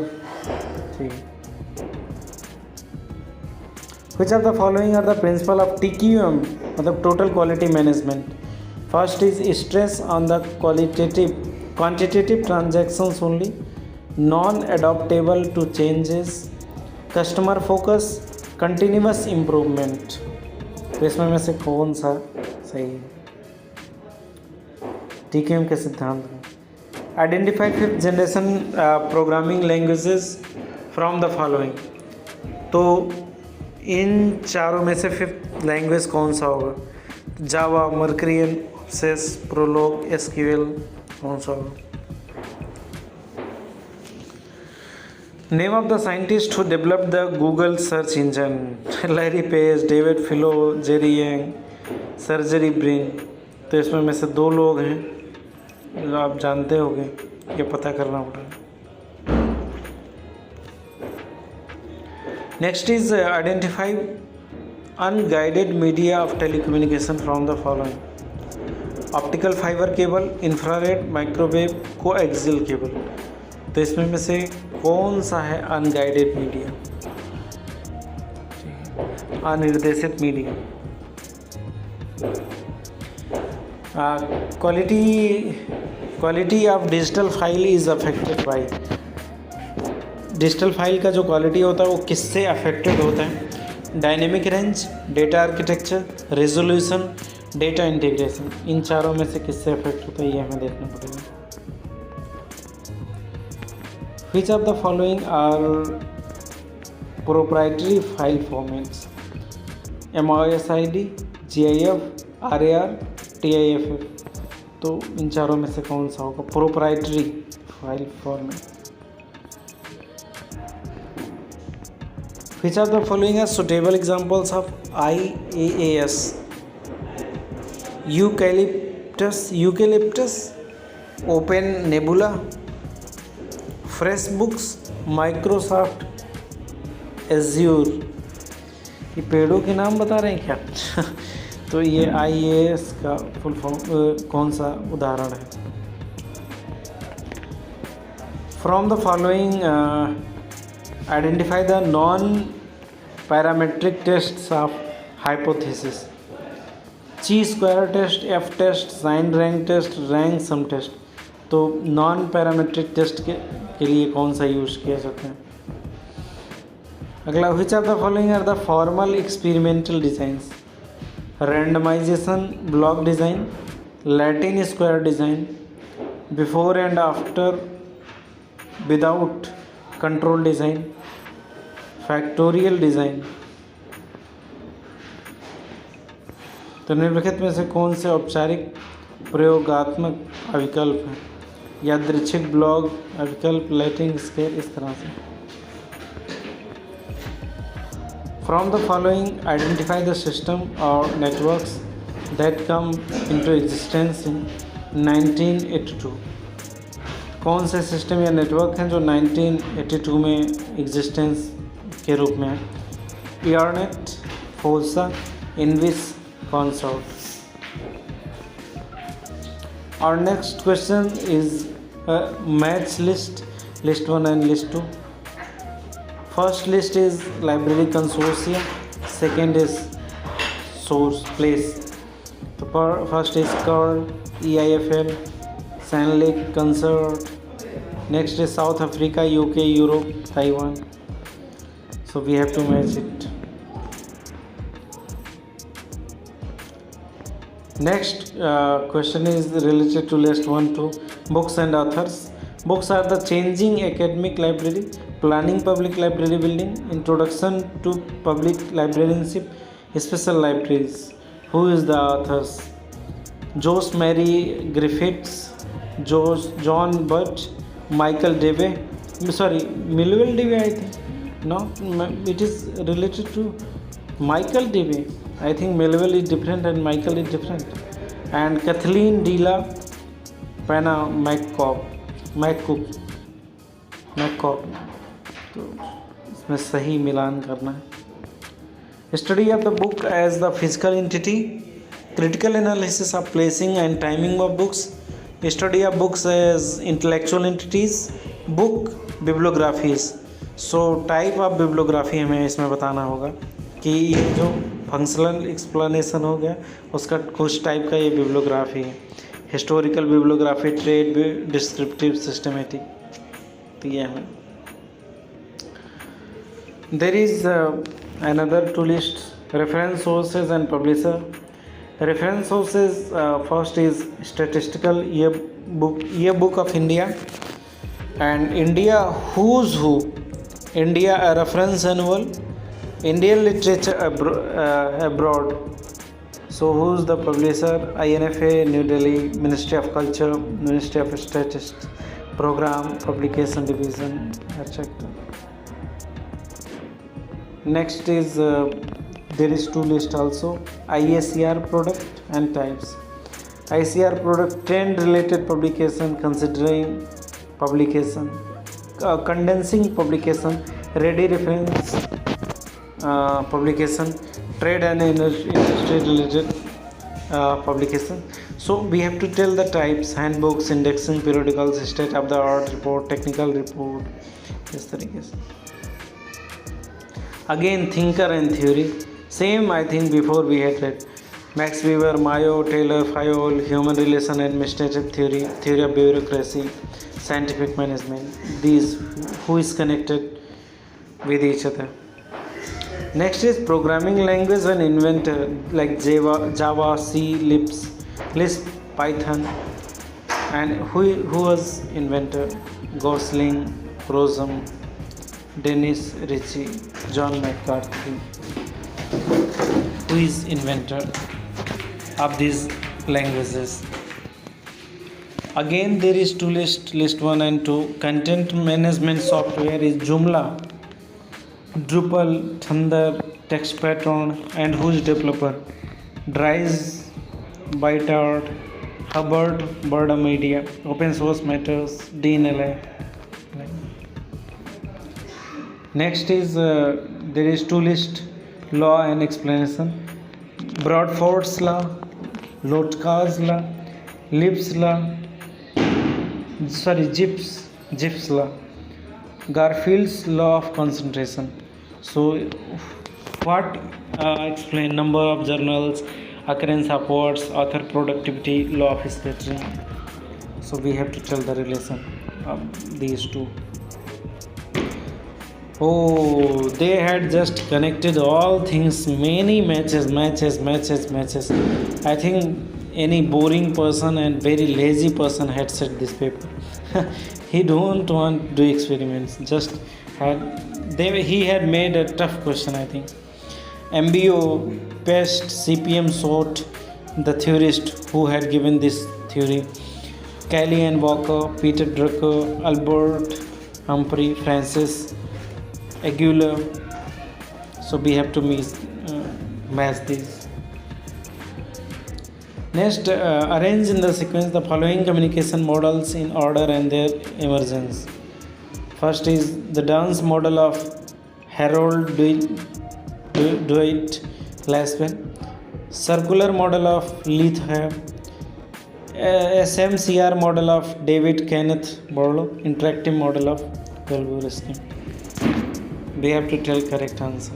ठीक। Which of the following are the principle of TQM मतलब total quality management? First is stress on the quantitative transactions only, non adaptable to changes, customer focus, continuous improvement. तो इसमें में से कौन सा सही है? TQM के सिद्धांत में identify 5th generation programming languages from the following. तो इन चारों में से 5th लैंग्वेज कौन सा होगा? Java, Mercurian, SAS, Prolog, SQL, कौन सा होगा? Name of the scientist who develop the Google search engine? Larry Page, David Filo, Jerry Yang, Sergey Brin. तो इसमें में से 2 लोग हैं जो आप जानते होंगे, ये पता करना पड़ेगा। Next is identify unguided media of telecommunication from the following? Optical fibre cable, infrared, microwave, coaxial cable. तो इसमें में से कौन सा है अनगाइडेड मीडिया? अनिर्देशित media. Quality of digital file is affected by. Digital file का जो क्वालिटी होता है वो किससे अफेक्टेड होता है? Dynamic range, data architecture, resolution, data integration. इन चारों में से किससे अफेक्ट होता है ये हमें देखना पड़ेगा। Which of the following are proprietary file formats? MOSID, GIF, RAR, TIFF। तो इन चारों में से कौन सा होगा proprietary file format? Which of the following are suitable examples of IaaS? Eucalyptus, Open Nebula, FreshBooks, Microsoft Azure। ये पेड़ों के नाम बता रहे हैं क्या? तो ये IaaS का फुल फॉर्म कौन सा उदाहरण है? From the following identify the non-parametric tests of hypothesis. Chi square test, F test, sign rank test, rank sum test. तो नॉन पैरामेट्रिक टेस्ट के लिए कौन सा यूज किया जाता है? अगला, which of the following are the formal experimental designs? Randomization block design, Latin square design, before and after without control design, factorial design. तो निम्नलिखित में से कौन से औपचारिक प्रयोगात्मक अविकल्प हैं? यादृच्छिक ब्लॉक अविकल्प, लैटिन स्केल, इस तरह से। From the following identify the system और networks that come into existence in 1982। कौन से सिस्टम या नेटवर्क हैं जो 1982 में एग्जिस्टेंस के रूप में है? ईआरनेट, फोल्सा, इनविस, consort। Our next question is match list 1 and list 2। First list is library consortia, second is source place। तो first is curl, EIFL, Sanlake, Concert। Next is South Africa, UK, Europe, Taiwan। So we have to match it। Next question is related to list 1 to books and authors। Books are the changing academic library, planning public library building, introduction to public librarianship, special libraries। Who is the authors? Josh Mary Griffiths, John Butt, Michael Dewey, Millwall Dewey, I think। No, it is related to Michael Dewey। I think Millwall is different and Michael is different। And Kathleen Della Penna McCobb। तो इसमें सही मिलान करना है। Study of the book as the physical entity, critical analysis of placing and timing of books, study of books as intellectual entities, book bibliographies। So type of bibliography हमें इसमें बताना होगा कि ये जो फंक्शनल एक्सप्लेनेशन हो गया उसका कुछ टाइप का ये बिब्लियोग्राफी है। Historical bibliography, trade, descriptive, systematic. तो ये है। There is another two list reference sources and publisher. Reference sources first is statistical year book of India and India who's who, India a reference annual, Indian literature abroad। So who is the publisher? INFA, New Delhi, Ministry of Culture, Ministry of Statistics, Program Publication Division, etc. Next is there is two lists also, IACR product and types। ICR product, trend related publication, considering publication, condensing publication, ready reference publication, trade and industry related publication। So we have to tell the types, handbooks, indexing, periodicals, state of the art report, technical report, इस तरीके से। Again thinker and theory, same I think before we had read Max Weber, Mayo, Taylor, Fayol, human relation administrative theory, theory of bureaucracy, scientific management, these who is connected with each other। Next is programming language and inventor like Java, C, Lisp, Python, and who was inventor? Gosling, Prosum, Dennis Ritchie, John McCarthy. Who is inventor of these languages? Again, there is two list 1 and 2. Content management software is Joomla, Drupal, Thunder, TextPattern, and whose developer? Dries, ByteArt, Hubbard, Burda Media, Open Source Matters, DNLA. Next is there is two list law and explanation. Bradford's law, Lotka's law, Gibbs law, Garfield's law of concentration. So what explain number of journals, occurrence of words, author productivity, law of scattering. So we have to tell the relation of these two. Oh, they had just connected all things, many matches. I think any boring person and very lazy person had set this paper. He don't want to do experiments. He had made a tough question, I think. MBO, Pest, CPM sought the theorist who had given this theory. Kelly and Walker, Peter Drucker, Albert Humphrey, Francis Aguilar. So we have to match these. Next, arrange in the sequence the following communication models in order and their emergence. First is the dance model of Harold Dwight Laswell, circular model of Leith Hare, SMCR model of David Kenneth Barlow, interactive model of Galveston. We have to tell correct answer.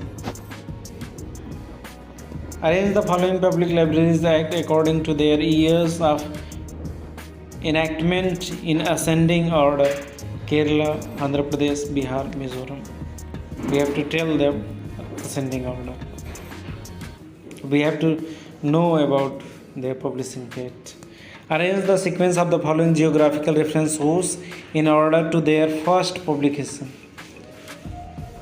Arrange the following public libraries act according to their years of enactment in ascending order. Kerala, Andhra Pradesh, Bihar, Mizoram. We have to tell them ascending order. We have to know about their publishing date. Arrange the sequence of the following geographical reference source in order to their first publication.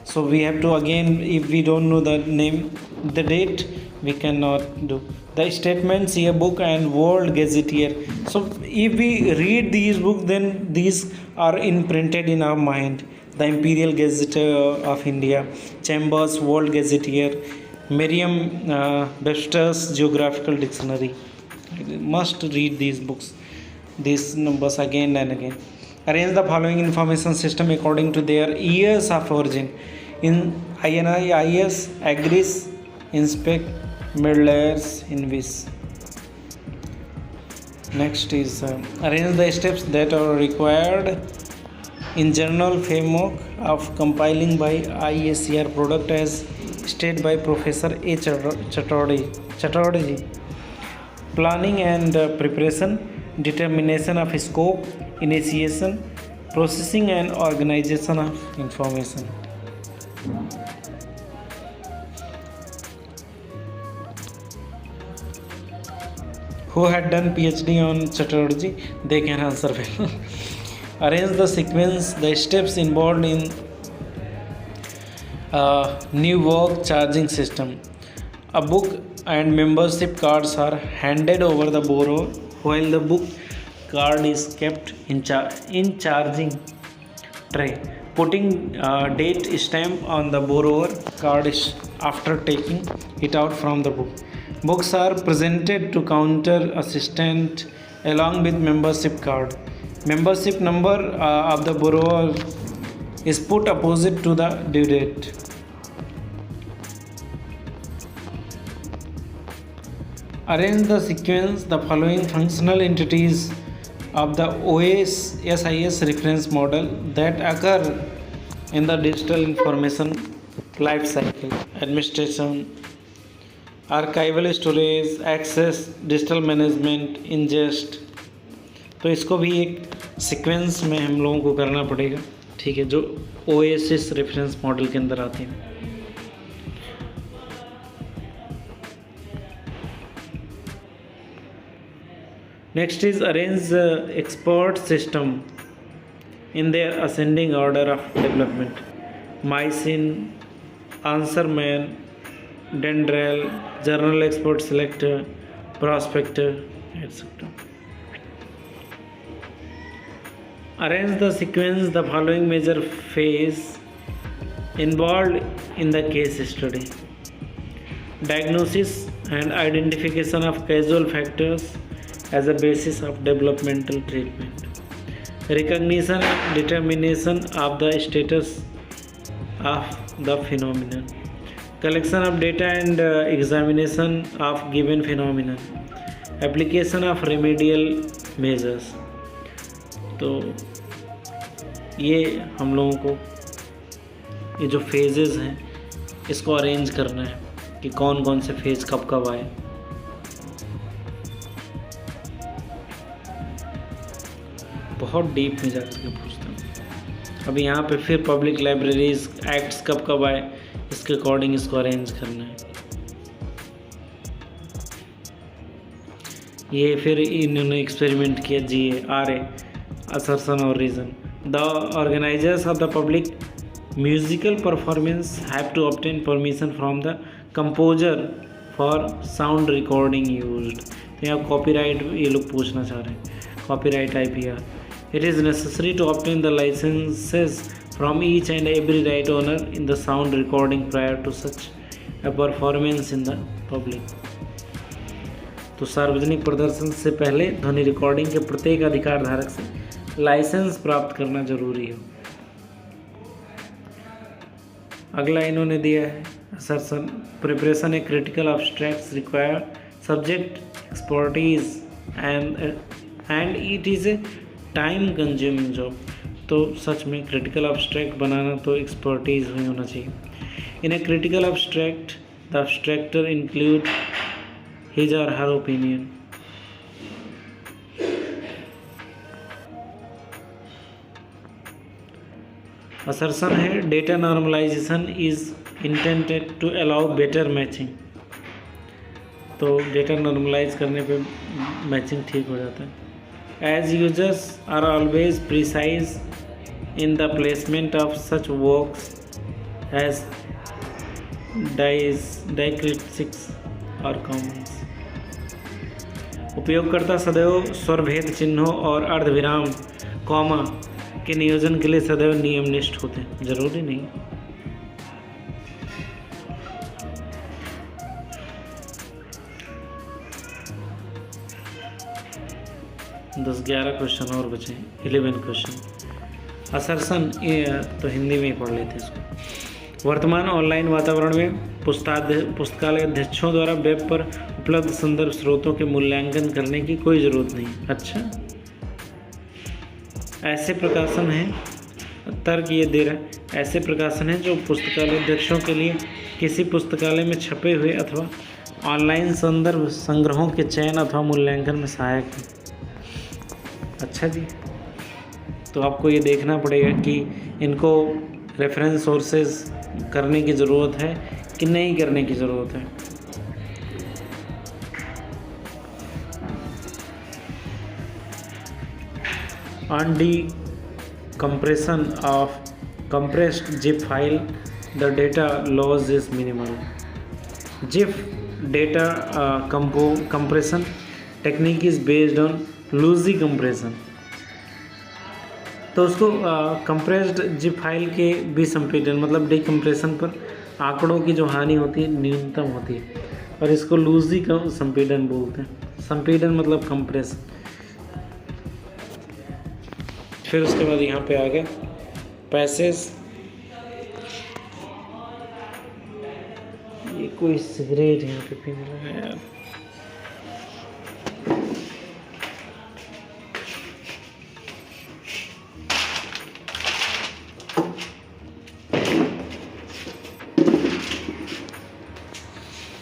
So we have to, again, if we don't know the name, the date, we cannot do. The Statements Yearbook and World Gazetteer. So if we read these books, then these are imprinted in our mind. The Imperial Gazette of India, Chambers World Gazetteer, Merriam-Webster's Geographical Dictionary. You must read these books, these numbers again and again. Arrange the following information system according to their years of origin. In INI, IS, Agris, Inspect, Mid-layers, Invis. Next is arrange the steps that are required in general framework of compiling by IACR product as stated by Professor A. Chatterjee. Planning and preparation, determination of scope, initiation, processing and organization of information. Who had done PhD on Chatterjee? They can answer well. Arrange the sequence, the steps involved in new work charging system. A book and membership cards are handed over the borrower while the book card is kept in charging tray. Putting date stamp on the borrower card after taking it out from the book. Books are presented to counter assistant along with membership card. Membership number of the borrower is put opposite to the due date. Arrange the sequence the following functional entities of the OSIS reference model that occur in the digital information life cycle: administration, archival storage, access, digital management, ingest. तो इसको भी एक sequence में हम लोगों को करना पड़ेगा, ठीक है, जो OSIS रेफरेंस मॉडल के अंदर आते हैं. Next is arrange export system in their ascending order of development. Mycin, Answerman, Dendrel, Journal Export Selector, Prospector, etc. Arrange the sequence the following major phase involved in the case study. Diagnosis and identification of causal factors as a basis of developmental treatment. Recognition and determination of the status of the phenomenon. Collection of data and examination of given phenomenon. Application of remedial measures. तो ये हम लोगों को ये जो phases हैं इसको arrange करना है कि कौन कौन से फेज कब कब आए। बहुत डीप में जाकर के पूछता हूँ। अभी यहाँ पे फिर पब्लिक लाइब्रेरीज एक्ट्स कब कब आए इसके अकॉर्डिंग इसको अरेंज करना है। ये फिर इन्होंने एक्सपेरिमेंट किया GA assertion or reason. The organizers of the public musical performance have to obtain permission from the composer for sound recording used. तो यहाँ कॉपीराइट ये लोग पूछना चाह रहे हैं, copyright IPR. It is necessary to obtain the licenses from each and every right owner in the sound recording prior to such a performance in the public. तो सार्वजनिक प्रदर्शन से पहले ध्वनि रिकॉर्डिंग के प्रत्येक अधिकार धारक से लाइसेंस प्राप्त करना जरूरी हो। अगला इन्होंने दिया है assertion preparation a critical abstracts require subject expertise and it is a time consuming job. तो सच में क्रिटिकल ऑब्स्ट्रैक्ट बनाना तो एक्सपर्टीज ही होना चाहिए। In a critical abstract the abstractor include his और हर ओपिनियन। असर्शन है data normalisation is intended to allow better matching. तो डेटा नॉर्मलाइज करने पे मैचिंग ठीक हो जाता है। As users are always precise in the placement of such works as diacritics और कॉमन्स। उपयोगकर्ता सदैव स्वरभेद चिन्हों और अर्धविराम कॉमा के नियोजन के लिए सदैव नियमनिष्ठ होते हैं। जरूरी नहीं। 10-11 क्वेश्चन और बचे, 11 क्वेश्चन। असर्शन तो हिंदी में ही पढ़ लेते इसको। वर्तमान ऑनलाइन वातावरण में पुस्तकालय अध्यक्षों द्वारा वेब पर उपलब्ध संदर्भ स्रोतों के मूल्यांकन करने की कोई ज़रूरत नहीं। अच्छा, ऐसे प्रकाशन हैं, तर्क ये दे रहा है, ऐसे प्रकाशन हैं जो पुस्तकालय अध्यक्षों के लिए किसी पुस्तकालय में छपे हुए अथवा ऑनलाइन संदर्भ संग्रहों के चयन अथवा मूल्यांकन में सहायक हैं। अच्छा जी, तो आपको ये देखना पड़ेगा कि इनको रेफरेंस सोर्सेज करने की ज़रूरत है कि नहीं करने की ज़रूरत है। On decompression of compressed zip file, the data loss is minimal. ZIP data compression technique is based on loosey compression. तो उसको कंप्रेस्ड जिप फाइल के विसंपीडन मतलब डिकम्प्रेशन पर आंकड़ों की जो हानि होती है न्यूनतम होती है और इसको लूजी संपीडन बोलते हैं। संपीडन मतलब कंप्रेशन। फिर उसके बाद यहाँ पे आ गया पैसेज। ये कोई सिगरेट यहाँ पे पीने लगा यार।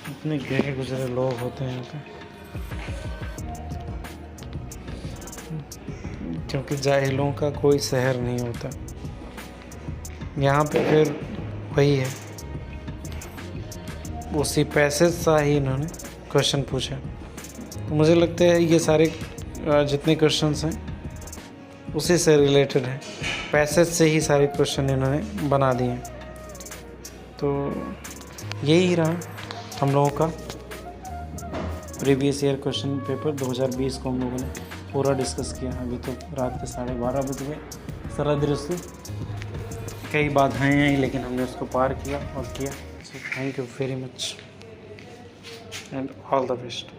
इतने गहरे गुजरे लोग होते हैं यहाँ पे, क्योंकि जाहिलों का कोई शहर नहीं होता। यहाँ पे फिर वही है, उसी पैसेज सा ही इन्होंने क्वेश्चन पूछा। तो मुझे लगता है ये सारे जितने क्वेश्चंस हैं उसी से रिलेटेड है, पैसेज से ही सारे क्वेश्चन इन्होंने बना दिए हैं। तो यही रहा हम लोगों का प्रीवियस ईयर क्वेश्चन पेपर 2020 को हम लोगों ने पूरा डिस्कस किया। अभी तो रात के 12:30 बज गए। सरहद रस्सी कई बाधाएं आई लेकिन हमने उसको पार किया और किया। So thank you very much and all the best.